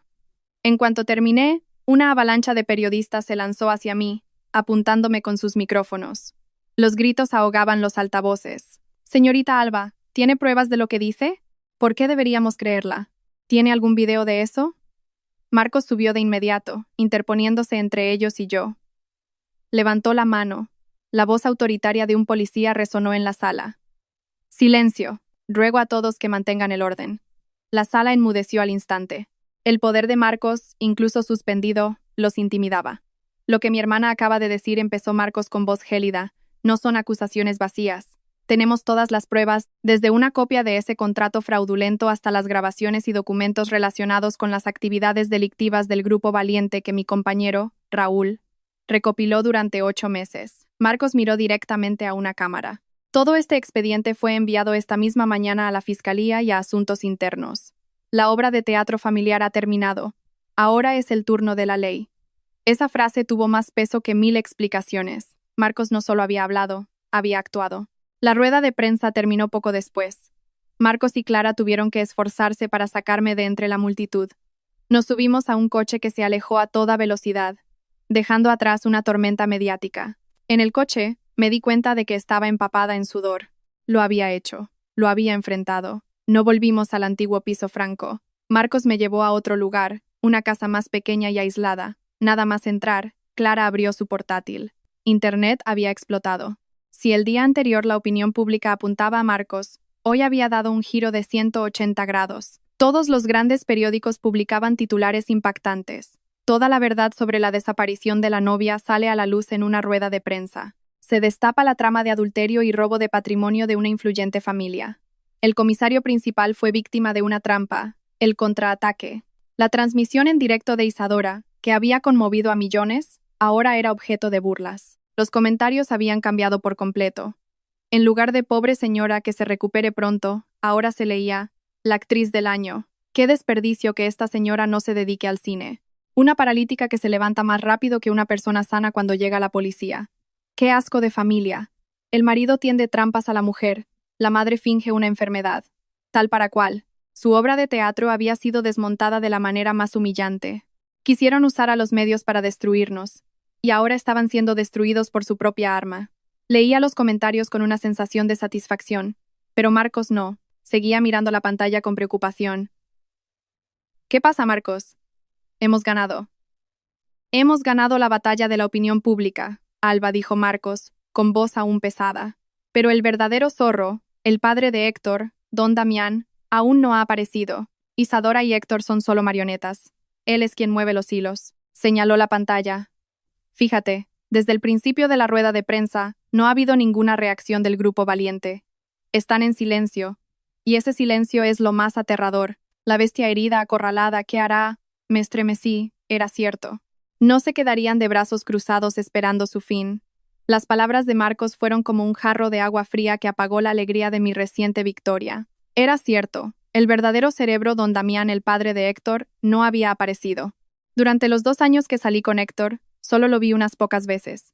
En cuanto terminé, una avalancha de periodistas se lanzó hacia mí, apuntándome con sus micrófonos. Los gritos ahogaban los altavoces. «Señorita Alba, ¿tiene pruebas de lo que dice? ¿Por qué deberíamos creerla?» ¿Tiene algún video de eso? Marcos subió de inmediato, interponiéndose entre ellos y yo. Levantó la mano. La voz autoritaria de un policía resonó en la sala. Silencio. Ruego a todos que mantengan el orden. La sala enmudeció al instante. El poder de Marcos, incluso suspendido, los intimidaba. Lo que mi hermana acaba de decir, empezó Marcos con voz gélida, no son acusaciones vacías. Tenemos todas las pruebas, desde una copia de ese contrato fraudulento hasta las grabaciones y documentos relacionados con las actividades delictivas del Grupo Valiente que mi compañero, Raúl, recopiló durante 8 meses. Marcos miró directamente a una cámara. Todo este expediente fue enviado esta misma mañana a la Fiscalía y a Asuntos Internos. La obra de teatro familiar ha terminado. Ahora es el turno de la ley. Esa frase tuvo más peso que 1000 explicaciones. Marcos no solo había hablado, había actuado. La rueda de prensa terminó poco después. Marcos y Clara tuvieron que esforzarse para sacarme de entre la multitud. Nos subimos a un coche que se alejó a toda velocidad, dejando atrás una tormenta mediática. En el coche, me di cuenta de que estaba empapada en sudor. Lo había hecho. Lo había enfrentado. No volvimos al antiguo piso franco. Marcos me llevó a otro lugar, una casa más pequeña y aislada. Nada más entrar, Clara abrió su portátil. Internet había explotado. Si el día anterior la opinión pública apuntaba a Marcos, hoy había dado un giro de 180 grados. Todos los grandes periódicos publicaban titulares impactantes. Toda la verdad sobre la desaparición de la novia sale a la luz en una rueda de prensa. Se destapa la trama de adulterio y robo de patrimonio de una influyente familia. El comisario principal fue víctima de una trampa, el contraataque. La transmisión en directo de Isadora, que había conmovido a millones, ahora era objeto de burlas. Los comentarios habían cambiado por completo. En lugar de pobre señora que se recupere pronto, ahora se leía, la actriz del año. Qué desperdicio que esta señora no se dedique al cine. Una paralítica que se levanta más rápido que una persona sana cuando llega la policía. Qué asco de familia. El marido tiende trampas a la mujer, la madre finge una enfermedad. Tal para cual. Su obra de teatro había sido desmontada de la manera más humillante. Quisieron usar a los medios para destruirnos, y ahora estaban siendo destruidos por su propia arma. Leía los comentarios con una sensación de satisfacción, pero Marcos no, seguía mirando la pantalla con preocupación. ¿Qué pasa, Marcos? Hemos ganado. Hemos ganado la batalla de la opinión pública, Alba, dijo Marcos, con voz aún pesada. Pero el verdadero zorro, el padre de Héctor, don Damián, aún no ha aparecido. Isadora y Héctor son solo marionetas. Él es quien mueve los hilos. Señaló la pantalla. Fíjate, desde el principio de la rueda de prensa, no ha habido ninguna reacción del Grupo Valiente. Están en silencio. Y ese silencio es lo más aterrador. La bestia herida, acorralada, ¿qué hará? Me estremecí, era cierto. No se quedarían de brazos cruzados esperando su fin. Las palabras de Marcos fueron como un jarro de agua fría que apagó la alegría de mi reciente victoria. Era cierto, el verdadero cerebro don Damián, el padre de Héctor, no había aparecido. Durante los 2 años que salí con Héctor, solo lo vi unas pocas veces.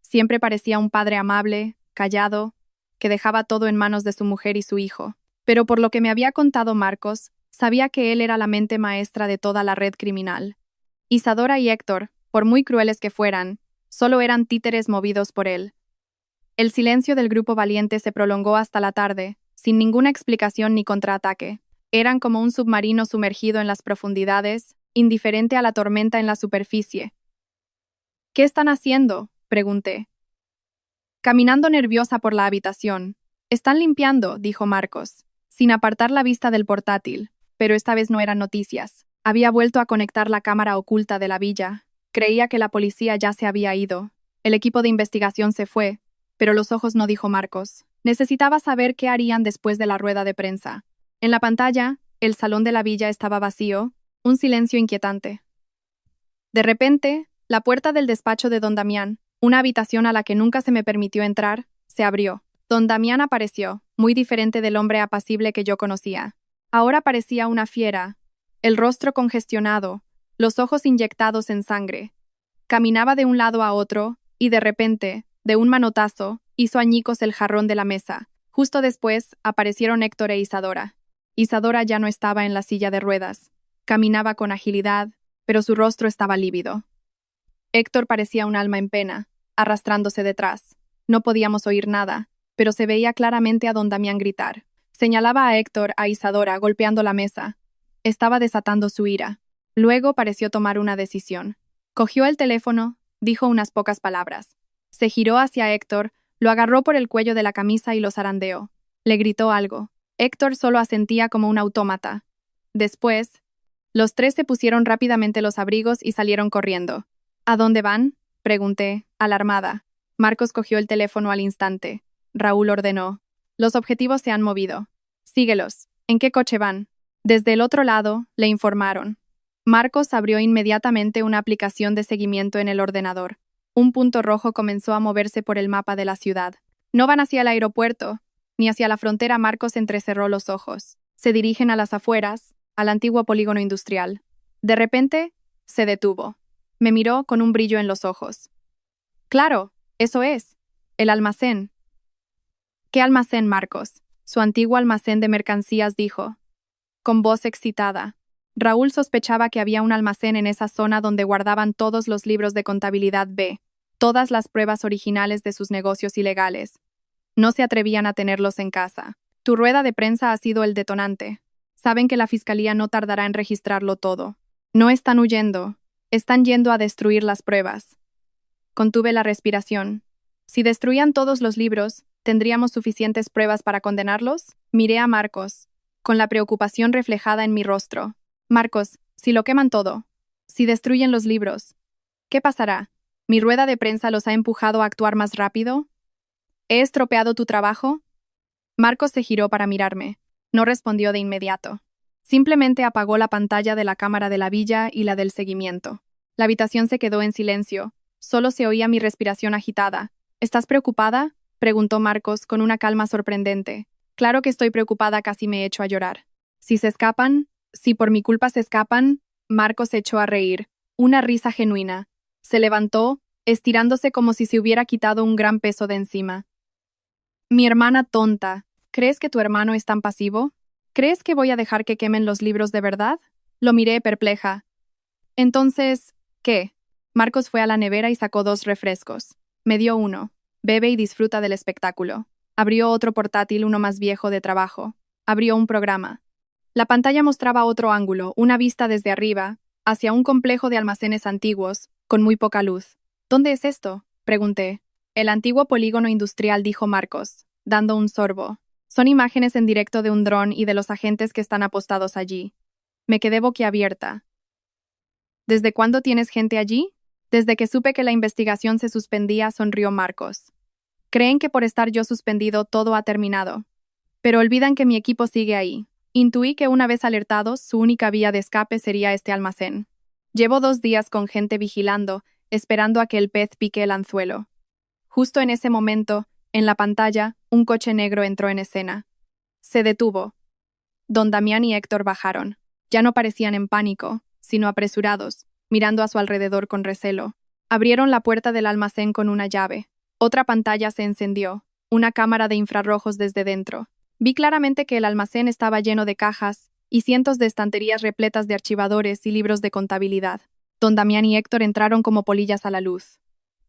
Siempre parecía un padre amable, callado, que dejaba todo en manos de su mujer y su hijo. Pero por lo que me había contado Marcos, sabía que él era la mente maestra de toda la red criminal. Isadora y Héctor, por muy crueles que fueran, solo eran títeres movidos por él. El silencio del Grupo Valiente se prolongó hasta la tarde, sin ninguna explicación ni contraataque. Eran como un submarino sumergido en las profundidades, indiferente a la tormenta en la superficie. ¿Qué están haciendo?, pregunté. Caminando nerviosa por la habitación. Están limpiando, dijo Marcos, sin apartar la vista del portátil, pero esta vez no eran noticias. Había vuelto a conectar la cámara oculta de la villa. Creía que la policía ya se había ido. El equipo de investigación se fue, pero los ojos no, dijo Marcos. Necesitaba saber qué harían después de la rueda de prensa. En la pantalla, el salón de la villa estaba vacío, un silencio inquietante. De repente, la puerta del despacho de don Damián, una habitación a la que nunca se me permitió entrar, se abrió. Don Damián apareció, muy diferente del hombre apacible que yo conocía. Ahora parecía una fiera, el rostro congestionado, los ojos inyectados en sangre. Caminaba de un lado a otro, y de repente, de un manotazo, hizo añicos el jarrón de la mesa. Justo después, aparecieron Héctor e Isadora. Isadora ya no estaba en la silla de ruedas. Caminaba con agilidad, pero su rostro estaba lívido. Héctor parecía un alma en pena, arrastrándose detrás. No podíamos oír nada, pero se veía claramente a don Damián gritar. Señalaba a Héctor, a Isadora, golpeando la mesa. Estaba desatando su ira. Luego pareció tomar una decisión. Cogió el teléfono, dijo unas pocas palabras. Se giró hacia Héctor, lo agarró por el cuello de la camisa y lo zarandeó. Le gritó algo. Héctor solo asentía como un autómata. Después, los tres se pusieron rápidamente los abrigos y salieron corriendo. ¿A dónde van?, pregunté, alarmada. Marcos cogió el teléfono al instante. Raúl ordenó. Los objetivos se han movido. Síguelos. ¿En qué coche van? Desde el otro lado, le informaron. Marcos abrió inmediatamente una aplicación de seguimiento en el ordenador. Un punto rojo comenzó a moverse por el mapa de la ciudad. No van hacia el aeropuerto, ni hacia la frontera. Marcos entrecerró los ojos. Se dirigen a las afueras, al antiguo polígono industrial. De repente, se detuvo. Me miró con un brillo en los ojos. Claro, eso es. El almacén. ¿Qué almacén, Marcos? Su antiguo almacén de mercancías, dijo, con voz excitada. Raúl sospechaba que había un almacén en esa zona donde guardaban todos los libros de contabilidad B, todas las pruebas originales de sus negocios ilegales. No se atrevían a tenerlos en casa. Tu rueda de prensa ha sido el detonante. Saben que la fiscalía no tardará en registrarlo todo. No están huyendo, están yendo a destruir las pruebas. Contuve la respiración. Si destruían todos los libros, ¿tendríamos suficientes pruebas para condenarlos? Miré a Marcos, con la preocupación reflejada en mi rostro. Marcos, si lo queman todo, si destruyen los libros, ¿qué pasará? ¿Mi rueda de prensa los ha empujado a actuar más rápido? ¿He estropeado tu trabajo? Marcos se giró para mirarme. No respondió de inmediato. Simplemente apagó la pantalla de la cámara de la villa y la del seguimiento. La habitación se quedó en silencio. Solo se oía mi respiración agitada. ¿Estás preocupada?, preguntó Marcos con una calma sorprendente. Claro que estoy preocupada, casi me echo a llorar. Si se escapan, si por mi culpa se escapan, Marcos se echó a reír. Una risa genuina. Se levantó, estirándose como si se hubiera quitado un gran peso de encima. Mi hermana tonta, ¿crees que tu hermano es tan pasivo? ¿Crees que voy a dejar que quemen los libros de verdad? Lo miré perpleja. Entonces, ¿qué? Marcos fue a la nevera y sacó 2 refrescos. Me dio uno. Bebe y disfruta del espectáculo. Abrió otro portátil, uno más viejo, de trabajo. Abrió un programa. La pantalla mostraba otro ángulo, una vista desde arriba, hacia un complejo de almacenes antiguos, con muy poca luz. ¿Dónde es esto?, pregunté. El antiguo polígono industrial, dijo Marcos, dando un sorbo. Son imágenes en directo de un dron y de los agentes que están apostados allí. Me quedé boquiabierta. ¿Desde cuándo tienes gente allí? Desde que supe que la investigación se suspendía, sonrió Marcos. Creen que por estar yo suspendido todo ha terminado. Pero olvidan que mi equipo sigue ahí. Intuí que una vez alertados, su única vía de escape sería este almacén. Llevo 2 días con gente vigilando, esperando a que el pez pique el anzuelo. Justo en ese momento, en la pantalla, un coche negro entró en escena. Se detuvo. Don Damián y Héctor bajaron. Ya no parecían en pánico, sino apresurados, mirando a su alrededor con recelo. Abrieron la puerta del almacén con una llave. Otra pantalla se encendió, una cámara de infrarrojos desde dentro. Vi claramente que el almacén estaba lleno de cajas y cientos de estanterías repletas de archivadores y libros de contabilidad. Don Damián y Héctor entraron como polillas a la luz.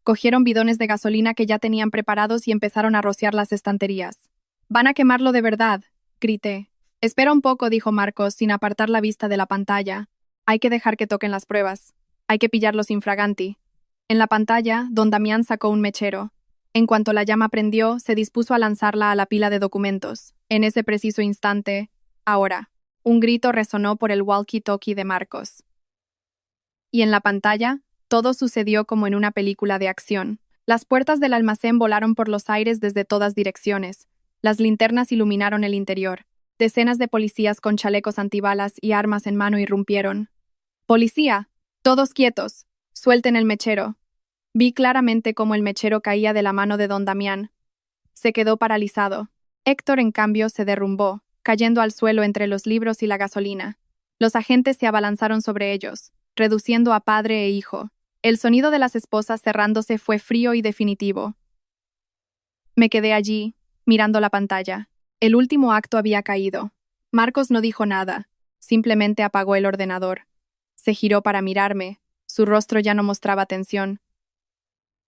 Cogieron bidones de gasolina que ya tenían preparados y empezaron a rociar las estanterías. «Van a quemarlo de verdad», grité. «Espera un poco», dijo Marcos, sin apartar la vista de la pantalla. «Hay que dejar que toquen las pruebas. Hay que pillarlos infraganti». En la pantalla, don Damián sacó un mechero. En cuanto la llama prendió, se dispuso a lanzarla a la pila de documentos. En ese preciso instante, ahora, un grito resonó por el walkie-talkie de Marcos. Y en la pantalla, todo sucedió como en una película de acción. Las puertas del almacén volaron por los aires desde todas direcciones. Las linternas iluminaron el interior. Decenas de policías con chalecos antibalas y armas en mano irrumpieron. «¡Policía! ¡Todos quietos! ¡Suelten el mechero!». Vi claramente cómo el mechero caía de la mano de don Damián. Se quedó paralizado. Héctor, en cambio, se derrumbó, cayendo al suelo entre los libros y la gasolina. Los agentes se abalanzaron sobre ellos, reduciendo a padre e hijo. El sonido de las esposas cerrándose fue frío y definitivo. Me quedé allí, mirando la pantalla. El último acto había caído. Marcos no dijo nada, simplemente apagó el ordenador. Se giró para mirarme, su rostro ya no mostraba tensión.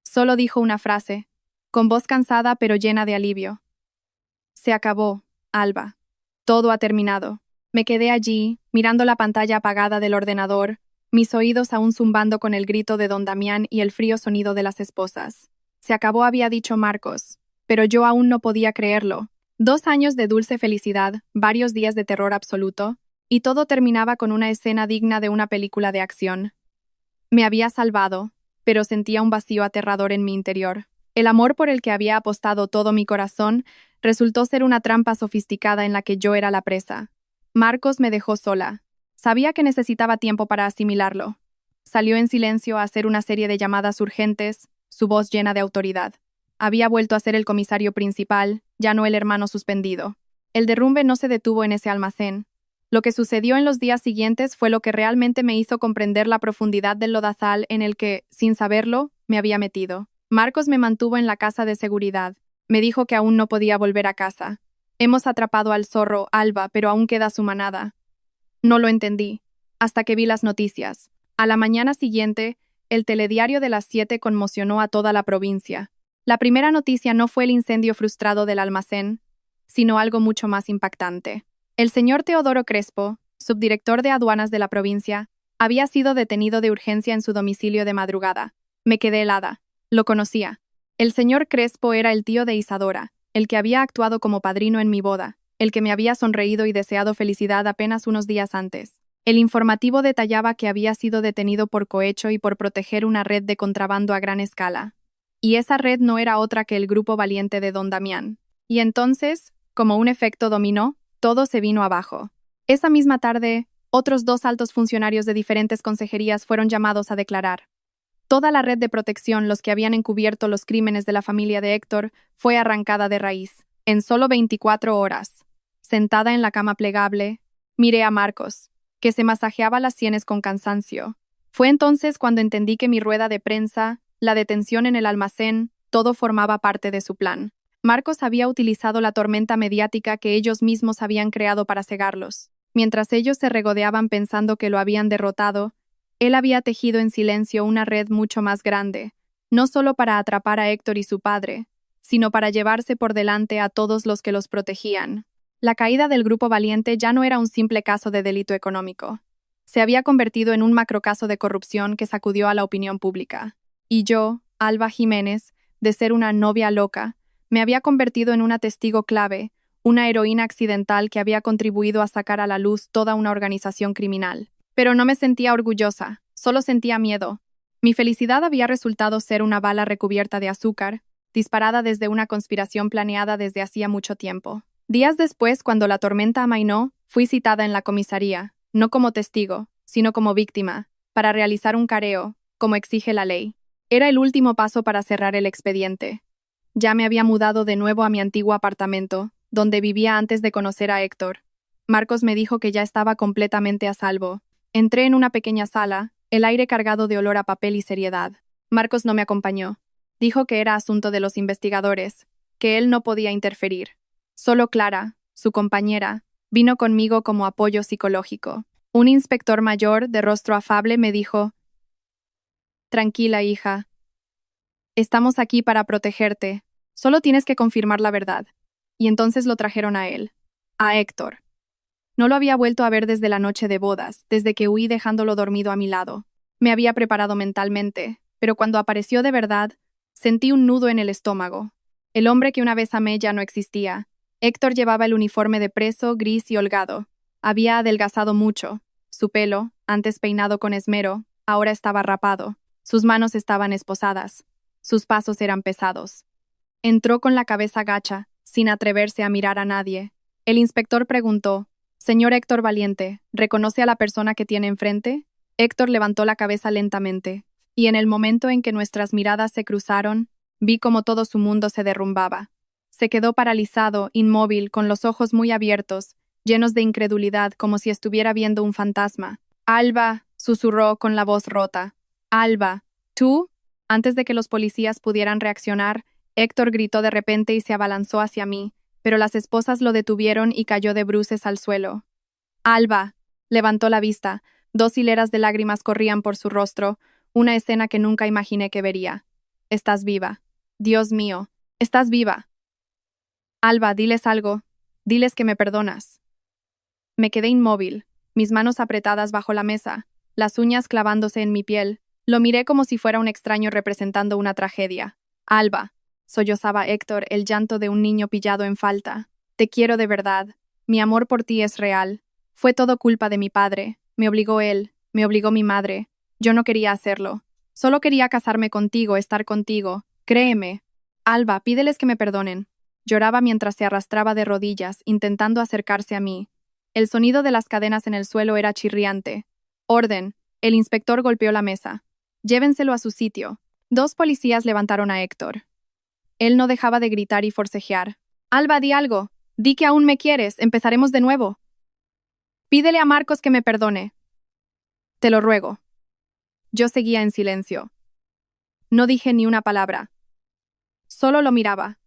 Solo dijo una frase, con voz cansada pero llena de alivio. «Se acabó, Alba. Todo ha terminado». Me quedé allí, mirando la pantalla apagada del ordenador, mis oídos aún zumbando con el grito de don Damián y el frío sonido de las esposas. Se acabó, había dicho Marcos, pero yo aún no podía creerlo. 2 años de dulce felicidad, varios días de terror absoluto, y todo terminaba con una escena digna de una película de acción. Me había salvado, pero sentía un vacío aterrador en mi interior. El amor por el que había apostado todo mi corazón resultó ser una trampa sofisticada en la que yo era la presa. Marcos me dejó sola. Sabía que necesitaba tiempo para asimilarlo. Salió en silencio a hacer una serie de llamadas urgentes, su voz llena de autoridad. Había vuelto a ser el comisario principal, ya no el hermano suspendido. El derrumbe no se detuvo en ese almacén. Lo que sucedió en los días siguientes fue lo que realmente me hizo comprender la profundidad del lodazal en el que, sin saberlo, me había metido. Marcos me mantuvo en la casa de seguridad. Me dijo que aún no podía volver a casa. Hemos atrapado al zorro, Alba, pero aún queda su manada. No lo entendí, hasta que vi las noticias. A la mañana siguiente, el telediario de las 7 conmocionó a toda la provincia. La primera noticia no fue el incendio frustrado del almacén, sino algo mucho más impactante. El señor Teodoro Crespo, subdirector de aduanas de la provincia, había sido detenido de urgencia en su domicilio de madrugada. Me quedé helada. Lo conocía. El señor Crespo era el tío de Isadora, el que había actuado como padrino en mi boda, el que me había sonreído y deseado felicidad apenas unos días antes. El informativo detallaba que había sido detenido por cohecho y por proteger una red de contrabando a gran escala. Y esa red no era otra que el grupo valiente de don Damián. Y entonces, como un efecto dominó, todo se vino abajo. Esa misma tarde, otros 2 altos funcionarios de diferentes consejerías fueron llamados a declarar. Toda la red de protección, los que habían encubierto los crímenes de la familia de Héctor, fue arrancada de raíz, en solo 24 horas. Sentada en la cama plegable, miré a Marcos, que se masajeaba las sienes con cansancio. Fue entonces cuando entendí que mi rueda de prensa, la detención en el almacén, todo formaba parte de su plan. Marcos había utilizado la tormenta mediática que ellos mismos habían creado para cegarlos. Mientras ellos se regodeaban pensando que lo habían derrotado, él había tejido en silencio una red mucho más grande, no solo para atrapar a Héctor y su padre, sino para llevarse por delante a todos los que los protegían. La caída del Grupo Valiente ya no era un simple caso de delito económico. Se había convertido en un macrocaso de corrupción que sacudió a la opinión pública. Y yo, Alba Jiménez, de ser una novia loca, me había convertido en una testigo clave, una heroína accidental que había contribuido a sacar a la luz toda una organización criminal. Pero no me sentía orgullosa, solo sentía miedo. Mi felicidad había resultado ser una bala recubierta de azúcar, disparada desde una conspiración planeada desde hacía mucho tiempo. Días después, cuando la tormenta amainó, fui citada en la comisaría, no como testigo, sino como víctima, para realizar un careo, como exige la ley. Era el último paso para cerrar el expediente. Ya me había mudado de nuevo a mi antiguo apartamento, donde vivía antes de conocer a Héctor. Marcos me dijo que ya estaba completamente a salvo. Entré en una pequeña sala, el aire cargado de olor a papel y seriedad. Marcos no me acompañó. Dijo que era asunto de los investigadores, que él no podía interferir. Solo Clara, su compañera, vino conmigo como apoyo psicológico. Un inspector mayor, de rostro afable, me dijo: «Tranquila, hija. Estamos aquí para protegerte. Solo tienes que confirmar la verdad». Y entonces lo trajeron a él, a Héctor. No lo había vuelto a ver desde la noche de bodas, desde que huí dejándolo dormido a mi lado. Me había preparado mentalmente, pero cuando apareció de verdad, sentí un nudo en el estómago. El hombre que una vez amé ya no existía. Héctor llevaba el uniforme de preso, gris y holgado. Había adelgazado mucho. Su pelo, antes peinado con esmero, ahora estaba rapado. Sus manos estaban esposadas. Sus pasos eran pesados. Entró con la cabeza gacha, sin atreverse a mirar a nadie. El inspector preguntó: «Señor Héctor Valiente, ¿reconoce a la persona que tiene enfrente?». Héctor levantó la cabeza lentamente, y en el momento en que nuestras miradas se cruzaron, vi como todo su mundo se derrumbaba. Se quedó paralizado, inmóvil, con los ojos muy abiertos, llenos de incredulidad, como si estuviera viendo un fantasma. «Alba», susurró con la voz rota. «Alba, ¿tú?». Antes de que los policías pudieran reaccionar, Héctor gritó de repente y se abalanzó hacia mí, pero las esposas lo detuvieron y cayó de bruces al suelo. «Alba», levantó la vista. 2 hileras de lágrimas corrían por su rostro, una escena que nunca imaginé que vería. «Estás viva. Dios mío, estás viva. Alba, diles algo. Diles que me perdonas». Me quedé inmóvil, mis manos apretadas bajo la mesa, las uñas clavándose en mi piel. Lo miré como si fuera un extraño representando una tragedia. Alba, sollozaba Héctor, el llanto de un niño pillado en falta. Te quiero de verdad. Mi amor por ti es real. Fue todo culpa de mi padre. Me obligó él, me obligó mi madre. Yo no quería hacerlo. Solo quería casarme contigo, estar contigo. Créeme. Alba, pídeles que me perdonen. Lloraba mientras se arrastraba de rodillas, intentando acercarse a mí. El sonido de las cadenas en el suelo era chirriante. Orden. El inspector golpeó la mesa. Llévenselo a su sitio. 2 policías levantaron a Héctor. Él no dejaba de gritar y forcejear. Alba, di algo. Di que aún me quieres. Empezaremos de nuevo. Pídele a Marcos que me perdone. Te lo ruego. Yo seguía en silencio. No dije ni una palabra. Solo lo miraba.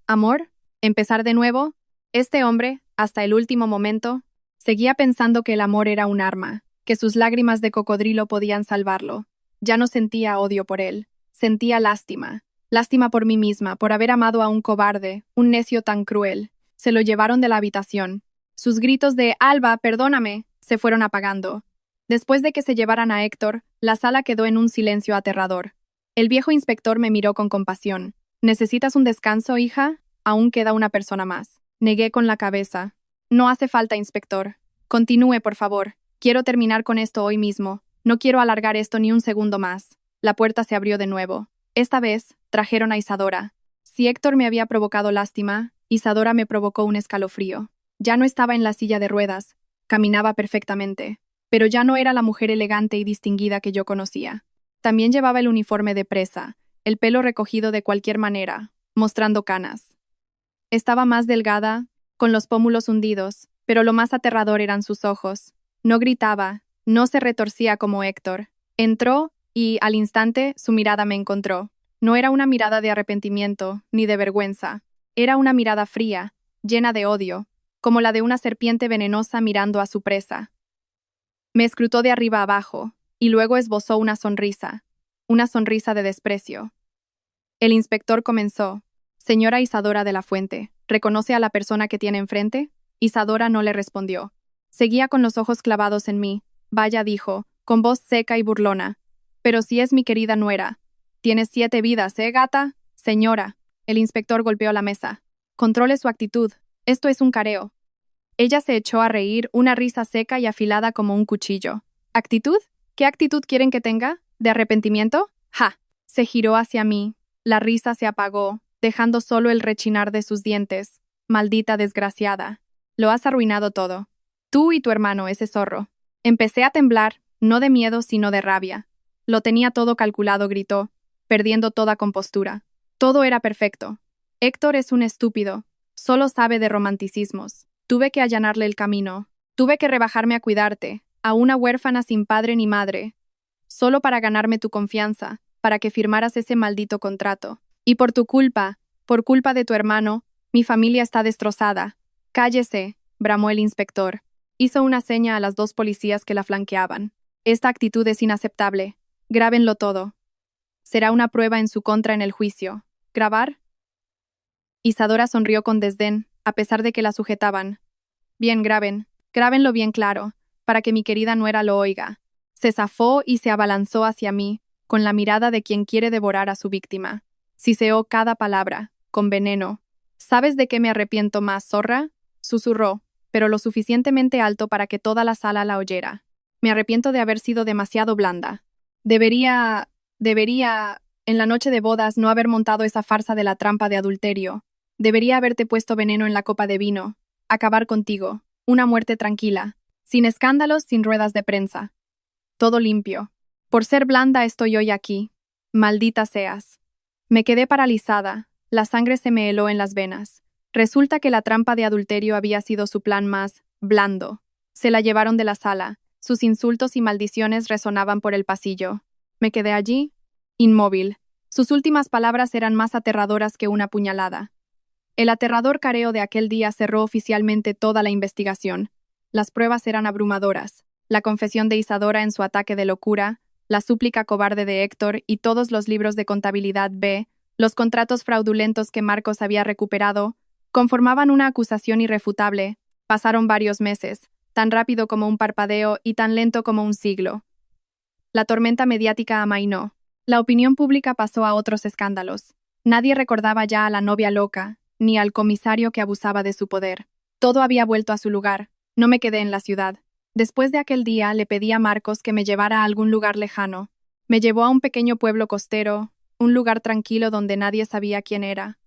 ¿Amor? ¿Empezar de nuevo? Este hombre, hasta el último momento, seguía pensando que el amor era un arma, que sus lágrimas de cocodrilo podían salvarlo. Ya no sentía odio por él, sentía lástima. Lástima por mí misma, por haber amado a un cobarde, un necio tan cruel. Se lo llevaron de la habitación. Sus gritos de «Alba, perdóname» se fueron apagando. Después de que se llevaran a Héctor, la sala quedó en un silencio aterrador. El viejo inspector me miró con compasión. ¿Necesitas un descanso, hija? Aún queda una persona más. Negué con la cabeza. No hace falta, inspector. Continúe, por favor. Quiero terminar con esto hoy mismo. No quiero alargar esto ni un segundo más. La puerta se abrió de nuevo. Esta vez, trajeron a Isadora. Si Héctor me había provocado lástima, Isadora me provocó un escalofrío. Ya no estaba en la silla de ruedas. Caminaba perfectamente. Pero ya no era la mujer elegante y distinguida que yo conocía. También llevaba el uniforme de presa, el pelo recogido de cualquier manera, mostrando canas. Estaba más delgada, con los pómulos hundidos, pero lo más aterrador eran sus ojos. No gritaba, no se retorcía como Héctor. Entró y, al instante, su mirada me encontró. No era una mirada de arrepentimiento, ni de vergüenza. Era una mirada fría, llena de odio, como la de una serpiente venenosa mirando a su presa. Me escrutó de arriba abajo, y luego esbozó una sonrisa de desprecio. El inspector comenzó. Señora Isadora de la Fuente, ¿reconoce a la persona que tiene enfrente? Isadora no le respondió. Seguía con los ojos clavados en mí. Vaya, dijo, con voz seca y burlona. Pero si es mi querida nuera. Tienes 7 vidas, ¿eh, gata? Señora. El inspector golpeó la mesa. Controle su actitud. Esto es un careo. Ella se echó a reír, una risa seca y afilada como un cuchillo. ¿Actitud? ¿Qué actitud quieren que tenga? ¿De arrepentimiento? ¡Ja! Se giró hacia mí. La risa se apagó, dejando solo el rechinar de sus dientes. Maldita desgraciada. Lo has arruinado todo. Tú y tu hermano, ese zorro. Empecé a temblar, no de miedo, sino de rabia. Lo tenía todo calculado, gritó, perdiendo toda compostura. Todo era perfecto. Héctor es un estúpido. Solo sabe de romanticismos. Tuve que allanarle el camino. Tuve que rebajarme a cuidarte, a una huérfana sin padre ni madre. Solo para ganarme tu confianza, para que firmaras ese maldito contrato. Y por tu culpa, por culpa de tu hermano, mi familia está destrozada. Cállese, bramó el inspector. Hizo una seña a las 2 policías que la flanqueaban. Esta actitud es inaceptable. Grábenlo todo. Será una prueba en su contra en el juicio. ¿Grabar? Isadora sonrió con desdén, a pesar de que la sujetaban. Bien, grábenlo bien claro, para que mi querida nuera lo oiga. Se zafó y se abalanzó hacia mí, con la mirada de quien quiere devorar a su víctima. Siseó cada palabra, con veneno. ¿Sabes de qué me arrepiento más, zorra? Susurró, pero lo suficientemente alto para que toda la sala la oyera. Me arrepiento de haber sido demasiado blanda. Debería, en la noche de bodas, no haber montado esa farsa de la trampa de adulterio. Debería haberte puesto veneno en la copa de vino. Acabar contigo. Una muerte tranquila. Sin escándalos, sin ruedas de prensa. Todo limpio. Por ser blanda estoy hoy aquí. Maldita seas. Me quedé paralizada. La sangre se me heló en las venas. Resulta que la trampa de adulterio había sido su plan más blando. Se la llevaron de la sala. Sus insultos y maldiciones resonaban por el pasillo. Me quedé allí, inmóvil. Sus últimas palabras eran más aterradoras que una puñalada. El aterrador careo de aquel día cerró oficialmente toda la investigación. Las pruebas eran abrumadoras. La confesión de Isadora en su ataque de locura, la súplica cobarde de Héctor y todos los libros de contabilidad B, los contratos fraudulentos que Marcos había recuperado, conformaban una acusación irrefutable. Pasaron varios meses, tan rápido como un parpadeo y tan lento como un siglo. La tormenta mediática amainó. La opinión pública pasó a otros escándalos. Nadie recordaba ya a la novia loca, ni al comisario que abusaba de su poder. Todo había vuelto a su lugar. No me quedé en la ciudad. Después de aquel día le pedí a Marcos que me llevara a algún lugar lejano. Me llevó a un pequeño pueblo costero, un lugar tranquilo donde nadie sabía quién era.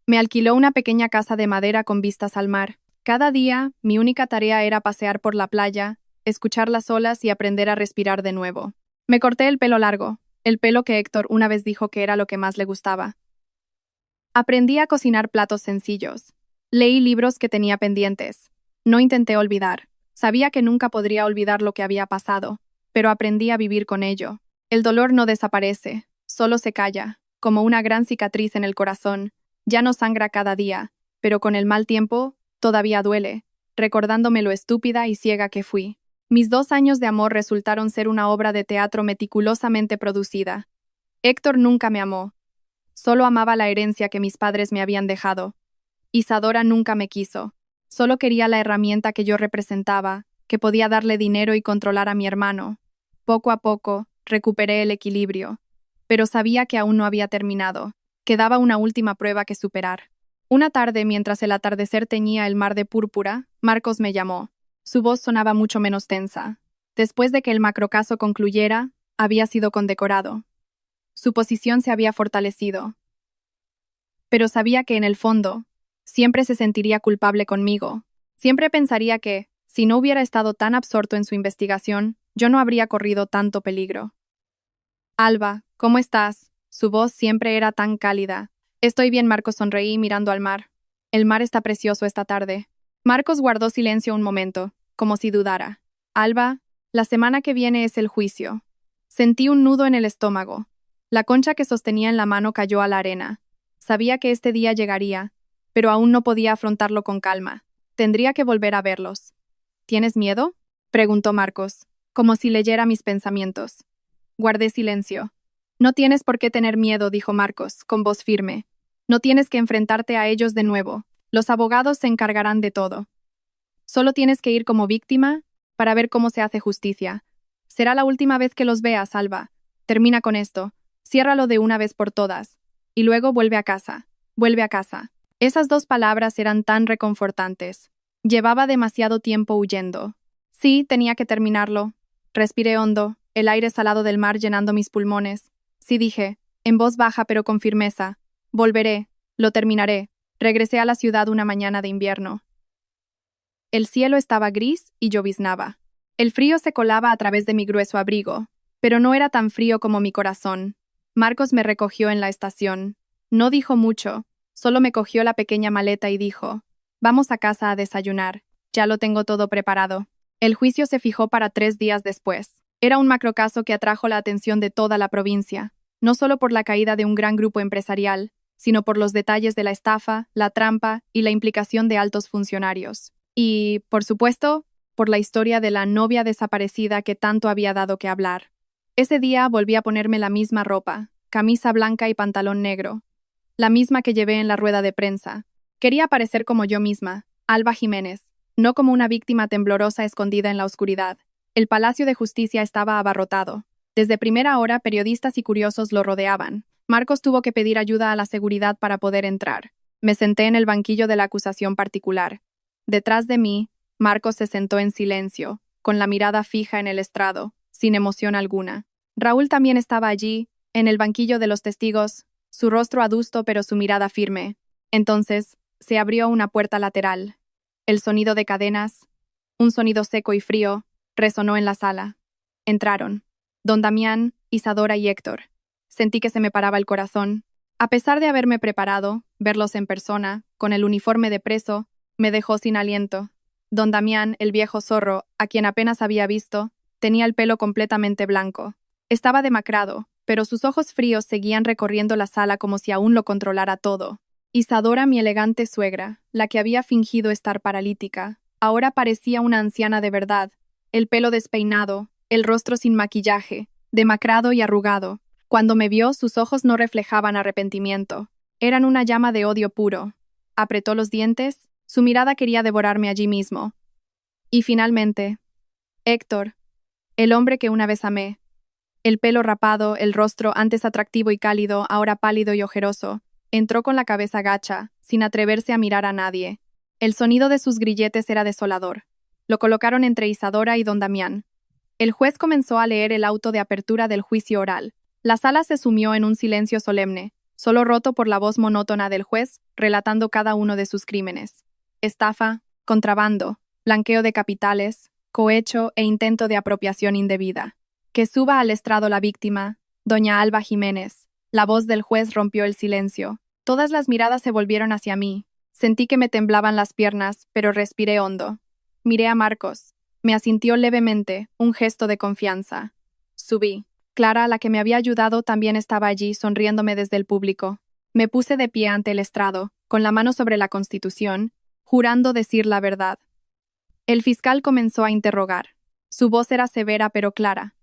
Me alquiló una pequeña casa de madera con vistas al mar. Cada día, mi única tarea era pasear por la playa, escuchar las olas y aprender a respirar de nuevo. Me corté el pelo largo, el pelo que Héctor una vez dijo que era lo que más le gustaba. Aprendí a cocinar platos sencillos. Leí libros que tenía pendientes. No intenté olvidar. Sabía que nunca podría olvidar lo que había pasado, pero aprendí a vivir con ello. El dolor no desaparece, solo se calla, como una gran cicatriz en el corazón. Ya no sangra cada día, pero con el mal tiempo, todavía duele, recordándome lo estúpida y ciega que fui. Mis 2 años de amor resultaron ser una obra de teatro meticulosamente producida. Héctor nunca me amó. Solo amaba la herencia que mis padres me habían dejado. Isadora nunca me quiso. Solo quería la herramienta que yo representaba, que podía darle dinero y controlar a mi hermano. Poco a poco, recuperé el equilibrio. Pero sabía que aún no había terminado. Quedaba una última prueba que superar. Una tarde, mientras el atardecer teñía el mar de púrpura, Marcos me llamó. Su voz sonaba mucho menos tensa. Después de que el macrocaso concluyera, había sido condecorado. Su posición se había fortalecido. Pero sabía que en el fondo, siempre se sentiría culpable conmigo. Siempre pensaría que, si no hubiera estado tan absorto en su investigación, yo no habría corrido tanto peligro. Alba, ¿cómo estás? Su voz siempre era tan cálida. Estoy bien, Marcos, sonreí mirando al mar. El mar está precioso esta tarde. Marcos guardó silencio un momento, como si dudara. Alba, la semana que viene es el juicio. Sentí un nudo en el estómago. La concha que sostenía en la mano cayó a la arena. Sabía que este día llegaría, pero aún no podía afrontarlo con calma. Tendría que volver a verlos. ¿Tienes miedo?, preguntó Marcos, como si leyera mis pensamientos. Guardé silencio. No tienes por qué tener miedo, dijo Marcos, con voz firme. No tienes que enfrentarte a ellos de nuevo. Los abogados se encargarán de todo. Solo tienes que ir como víctima para ver cómo se hace justicia. Será la última vez que los veas, Alba. Termina con esto. Ciérralo de una vez por todas. Y luego vuelve a casa. Vuelve a casa. Esas 2 palabras eran tan reconfortantes. Llevaba demasiado tiempo huyendo. Sí, tenía que terminarlo. Respiré hondo, el aire salado del mar llenando mis pulmones. Sí, dije, en voz baja pero con firmeza. Volveré, lo terminaré. Regresé a la ciudad una mañana de invierno. El cielo estaba gris y lloviznaba. El frío se colaba a través de mi grueso abrigo, pero no era tan frío como mi corazón. Marcos me recogió en la estación. No dijo mucho, solo me cogió la pequeña maleta y dijo, «Vamos a casa a desayunar, ya lo tengo todo preparado». El juicio se fijó para 3 días después. Era un macrocaso que atrajo la atención de toda la provincia, no solo por la caída de un gran grupo empresarial, sino por los detalles de la estafa, la trampa y la implicación de altos funcionarios. Y, por supuesto, por la historia de la novia desaparecida que tanto había dado que hablar. Ese día volví a ponerme la misma ropa, camisa blanca y pantalón negro, la misma que llevé en la rueda de prensa. Quería parecer como yo misma, Alba Jiménez, no como una víctima temblorosa escondida en la oscuridad. El Palacio de Justicia estaba abarrotado. Desde primera hora, periodistas y curiosos lo rodeaban. Marcos tuvo que pedir ayuda a la seguridad para poder entrar. Me senté en el banquillo de la acusación particular. Detrás de mí, Marcos se sentó en silencio, con la mirada fija en el estrado, sin emoción alguna. Raúl también estaba allí, en el banquillo de los testigos, su rostro adusto pero su mirada firme. Entonces, se abrió una puerta lateral. El sonido de cadenas, un sonido seco y frío, resonó en la sala. Entraron. Don Damián, Isadora y Héctor. Sentí que se me paraba el corazón. A pesar de haberme preparado, verlos en persona, con el uniforme de preso, me dejó sin aliento. Don Damián, el viejo zorro, a quien apenas había visto, tenía el pelo completamente blanco. Estaba demacrado, pero sus ojos fríos seguían recorriendo la sala como si aún lo controlara todo. Isadora, mi elegante suegra, la que había fingido estar paralítica, ahora parecía una anciana de verdad, el pelo despeinado, el rostro sin maquillaje, demacrado y arrugado. Cuando me vio, sus ojos no reflejaban arrepentimiento. Eran una llama de odio puro. Apretó los dientes, Su mirada quería devorarme allí mismo. Y finalmente, Héctor, el hombre que una vez amé. El pelo rapado, el rostro antes atractivo y cálido, ahora pálido y ojeroso, entró con la cabeza gacha, sin atreverse a mirar a nadie. El sonido de sus grilletes era desolador. Lo colocaron entre Isadora y don Damián. El juez comenzó a leer el auto de apertura del juicio oral. La sala se sumió en un silencio solemne, solo roto por la voz monótona del juez, relatando cada uno de sus crímenes. Estafa, contrabando, blanqueo de capitales, cohecho e intento de apropiación indebida. Que suba al estrado la víctima, doña Alba Jiménez. La voz del juez rompió el silencio. Todas las miradas se volvieron hacia mí. Sentí que me temblaban las piernas, pero respiré hondo. Miré a Marcos. Me asintió levemente, un gesto de confianza. Subí. Clara, la que me había ayudado, también estaba allí, sonriéndome desde el público. Me puse de pie ante el estrado, con la mano sobre la Constitución, jurando decir la verdad. El fiscal comenzó a interrogar. Su voz era severa pero clara.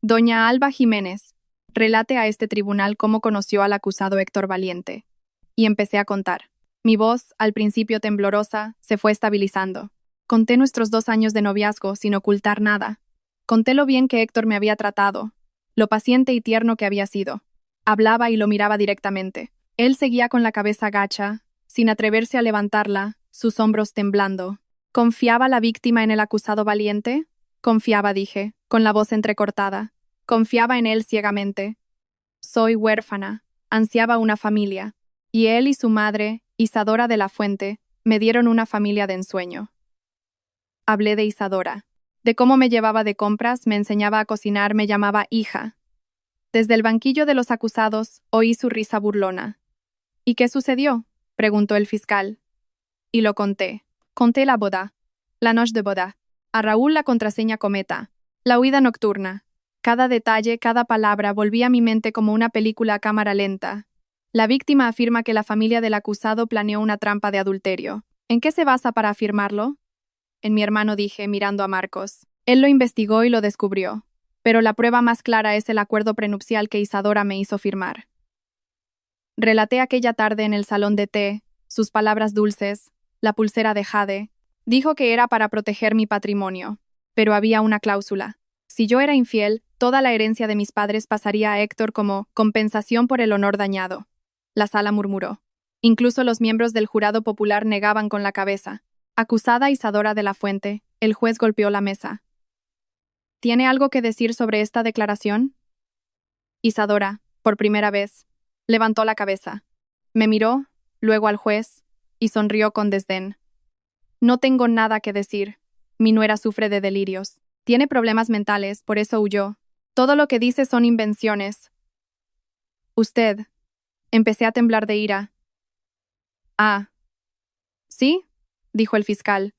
Doña Alba Jiménez, relate a este tribunal cómo conoció al acusado Héctor Valiente. Y empecé a contar. Mi voz, al principio temblorosa, se fue estabilizando. Conté nuestros 2 años de noviazgo sin ocultar nada. Conté lo bien que Héctor me había tratado, lo paciente y tierno que había sido. Hablaba y lo miraba directamente. Él seguía con la cabeza gacha, sin atreverse a levantarla, sus hombros temblando. ¿Confiaba la víctima en el acusado Valiente? Confiaba, dije, con la voz entrecortada. Confiaba en él ciegamente. Soy huérfana, ansiaba una familia, y él y su madre, Isadora de la Fuente, me dieron una familia de ensueño. Hablé de Isadora, de cómo me llevaba de compras, me enseñaba a cocinar, me llamaba hija. Desde el banquillo de los acusados oí su risa burlona. ¿Y qué sucedió?, preguntó el fiscal. Y lo conté. Conté la boda, la noche de boda, a Raúl la contraseña cometa, la huida nocturna. Cada detalle, cada palabra volvía a mi mente como una película a cámara lenta. La víctima afirma que la familia del acusado planeó una trampa de adulterio. ¿En qué se basa para afirmarlo? En mi hermano, dije, mirando a Marcos. Él lo investigó y lo descubrió. Pero la prueba más clara es el acuerdo prenupcial que Isadora me hizo firmar. Relaté aquella tarde en el salón de té, sus palabras dulces, la pulsera de jade. Dijo que era para proteger mi patrimonio. Pero había una cláusula. Si yo era infiel, toda la herencia de mis padres pasaría a Héctor como compensación por el honor dañado. La sala murmuró. Incluso los miembros del jurado popular negaban con la cabeza. Acusada Isadora de la Fuente, el juez golpeó la mesa. ¿Tiene algo que decir sobre esta declaración? Isadora, por primera vez, levantó la cabeza. Me miró, luego al juez, y sonrió con desdén. No tengo nada que decir. Mi nuera sufre de delirios. Tiene problemas mentales, por eso huyó. Todo lo que dice son invenciones. Usted. Empecé a temblar de ira. Ah. ¿Sí?, dijo el fiscal.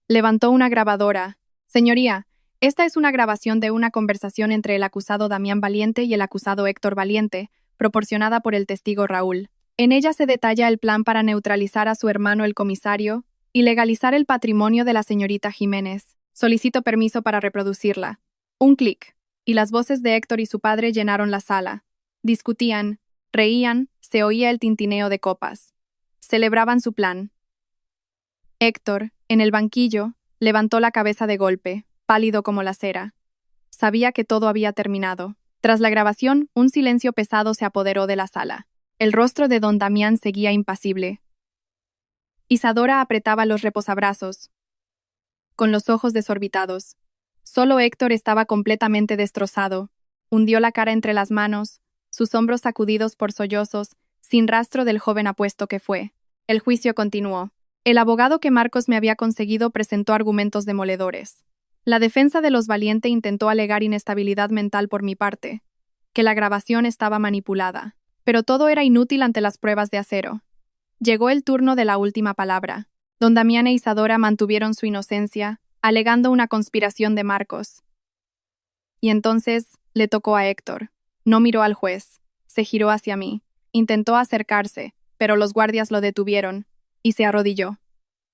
Levantó una grabadora. Señoría, esta es una grabación de una conversación entre el acusado Damián Valiente y el acusado Héctor Valiente, proporcionada por el testigo Raúl. En ella se detalla el plan para neutralizar a su hermano el comisario y legalizar el patrimonio de la señorita Jiménez. Solicito permiso para reproducirla. Un clic, y las voces de Héctor y su padre llenaron la sala. Discutían, reían, se oía el tintineo de copas. Celebraban su plan. Héctor, en el banquillo, levantó la cabeza de golpe, pálido como la cera. Sabía que todo había terminado. Tras la grabación, un silencio pesado se apoderó de la sala. El rostro de don Damián seguía impasible. Isadora apretaba los reposabrazos, con los ojos desorbitados. Solo Héctor estaba completamente destrozado. Hundió la cara entre las manos, sus hombros sacudidos por sollozos, sin rastro del joven apuesto que fue. El juicio continuó. El abogado que Marcos me había conseguido presentó argumentos demoledores. La defensa de los Valiente intentó alegar inestabilidad mental por mi parte, que la grabación estaba manipulada, pero todo era inútil ante las pruebas de acero. Llegó el turno de la última palabra. Don Damián e Isadora mantuvieron su inocencia, alegando una conspiración de Marcos. Y entonces le tocó a Héctor. No miró al juez. Se giró hacia mí. Intentó acercarse, pero los guardias lo detuvieron, y se arrodilló.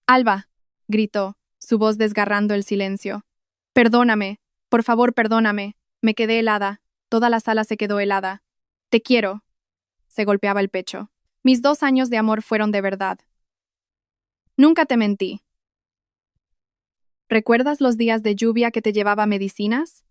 «Alba», gritó, su voz desgarrando el silencio. «Perdóname, por favor, perdóname». Me quedé helada. Toda la sala se quedó helada. «Te quiero». Se golpeaba el pecho. Mis 2 años de amor fueron de verdad. Nunca te mentí. ¿Recuerdas los días de lluvia que te llevaba medicinas?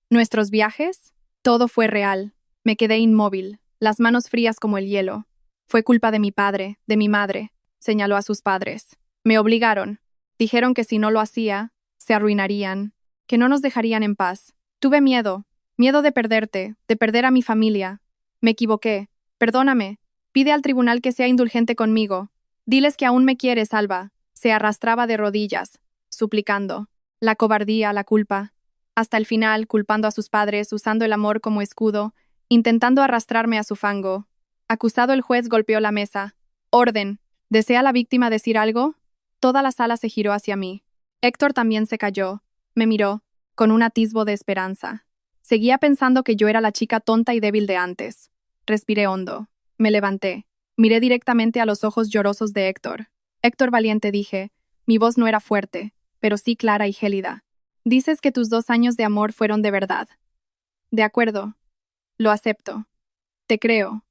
¿Nuestros viajes? Todo fue real. Me quedé inmóvil, las manos frías como el hielo. Fue culpa de mi padre, de mi madre, señaló a sus padres. Me obligaron. Dijeron que si no lo hacía, se arruinarían, que no nos dejarían en paz. Tuve miedo, miedo de perderte, de perder a mi familia. Me equivoqué. Perdóname. Pide al tribunal que sea indulgente conmigo. Diles que aún me quieres, Alba. Se arrastraba de rodillas, suplicando. La cobardía, la culpa. Hasta el final, culpando a sus padres, usando el amor como escudo, intentando arrastrarme a su fango. Acusado, el juez golpeó la mesa. Orden. ¿Desea la víctima decir algo? Toda la sala se giró hacia mí. Héctor también se calló. Me miró, con un atisbo de esperanza. Seguía pensando que yo era la chica tonta y débil de antes. Respiré hondo. Me levanté. Miré directamente a los ojos llorosos de Héctor. Héctor valiente, dije. Mi voz no era fuerte, pero sí clara y gélida. Dices que tus 2 años de amor fueron de verdad. De acuerdo. Lo acepto. Te creo.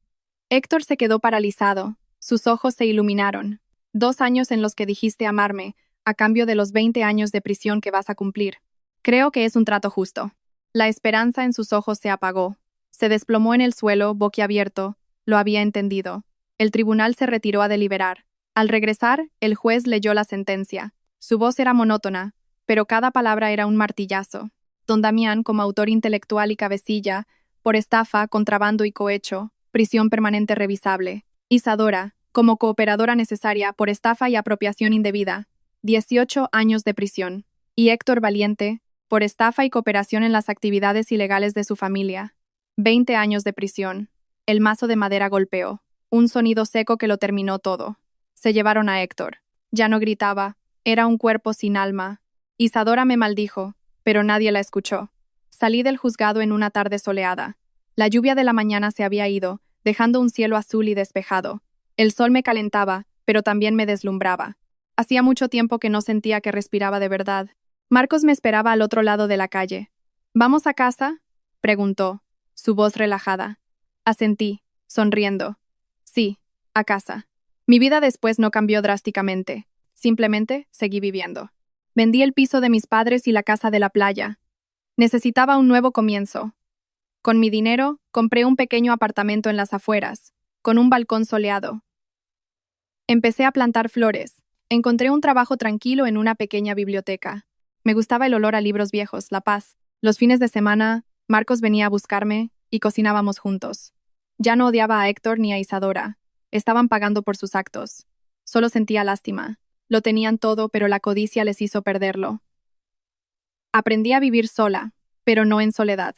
Héctor se quedó paralizado. Sus ojos se iluminaron. 2 años en los que dijiste amarme, a cambio de los 20 años de prisión que vas a cumplir. Creo que es un trato justo. La esperanza en sus ojos se apagó. Se desplomó en el suelo, boquiabierto. Lo había entendido. El tribunal se retiró a deliberar. Al regresar, el juez leyó la sentencia. Su voz era monótona, pero cada palabra era un martillazo. Don Damián, como autor intelectual y cabecilla, por estafa, contrabando y cohecho, prisión permanente revisable. Isadora, como cooperadora necesaria por estafa y apropiación indebida, 18 años de prisión. Y Héctor Valiente, por estafa y cooperación en las actividades ilegales de su familia, 20 años de prisión. El mazo de madera golpeó. Un sonido seco que lo terminó todo. Se llevaron a Héctor. Ya no gritaba. Era un cuerpo sin alma. Isadora me maldijo, pero nadie la escuchó. Salí del juzgado en una tarde soleada. La lluvia de la mañana se había ido, dejando un cielo azul y despejado. El sol me calentaba, pero también me deslumbraba. Hacía mucho tiempo que no sentía que respiraba de verdad. Marcos me esperaba al otro lado de la calle. ¿Vamos a casa?, preguntó, su voz relajada. Asentí, sonriendo. Sí, a casa. Mi vida después no cambió drásticamente. Simplemente seguí viviendo. Vendí el piso de mis padres y la casa de la playa. Necesitaba un nuevo comienzo. Con mi dinero, compré un pequeño apartamento en las afueras, con un balcón soleado. Empecé a plantar flores. Encontré un trabajo tranquilo en una pequeña biblioteca. Me gustaba el olor a libros viejos, la paz. Los fines de semana, Marcos venía a buscarme y cocinábamos juntos. Ya no odiaba a Héctor ni a Isadora. Estaban pagando por sus actos. Solo sentía lástima. Lo tenían todo, pero la codicia les hizo perderlo. Aprendí a vivir sola, pero no en soledad.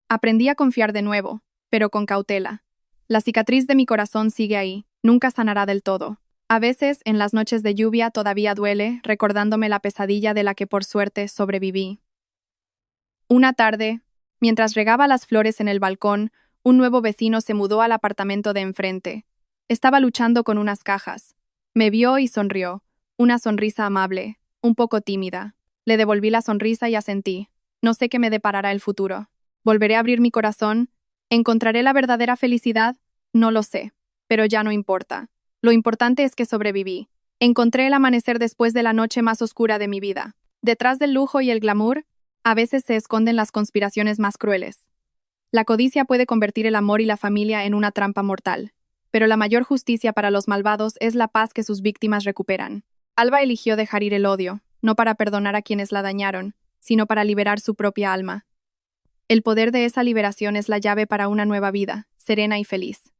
Aprendí a confiar de nuevo, pero con cautela. La cicatriz de mi corazón sigue ahí, nunca sanará del todo. A veces, en las noches de lluvia, todavía duele, recordándome la pesadilla de la que por suerte sobreviví. Una tarde, mientras regaba las flores en el balcón, un nuevo vecino se mudó al apartamento de enfrente. Estaba luchando con unas cajas. Me vio y sonrió, una sonrisa amable, un poco tímida. Le devolví la sonrisa y asentí. No sé qué me deparará el futuro. ¿Volveré a abrir mi corazón? ¿Encontraré la verdadera felicidad? No lo sé, pero ya no importa. Lo importante es que sobreviví. Encontré el amanecer después de la noche más oscura de mi vida. Detrás del lujo y el glamour, a veces se esconden las conspiraciones más crueles. La codicia puede convertir el amor y la familia en una trampa mortal, pero la mayor justicia para los malvados es la paz que sus víctimas recuperan. Alba eligió dejar ir el odio, no para perdonar a quienes la dañaron, sino para liberar su propia alma. El poder de esa liberación es la llave para una nueva vida, serena y feliz.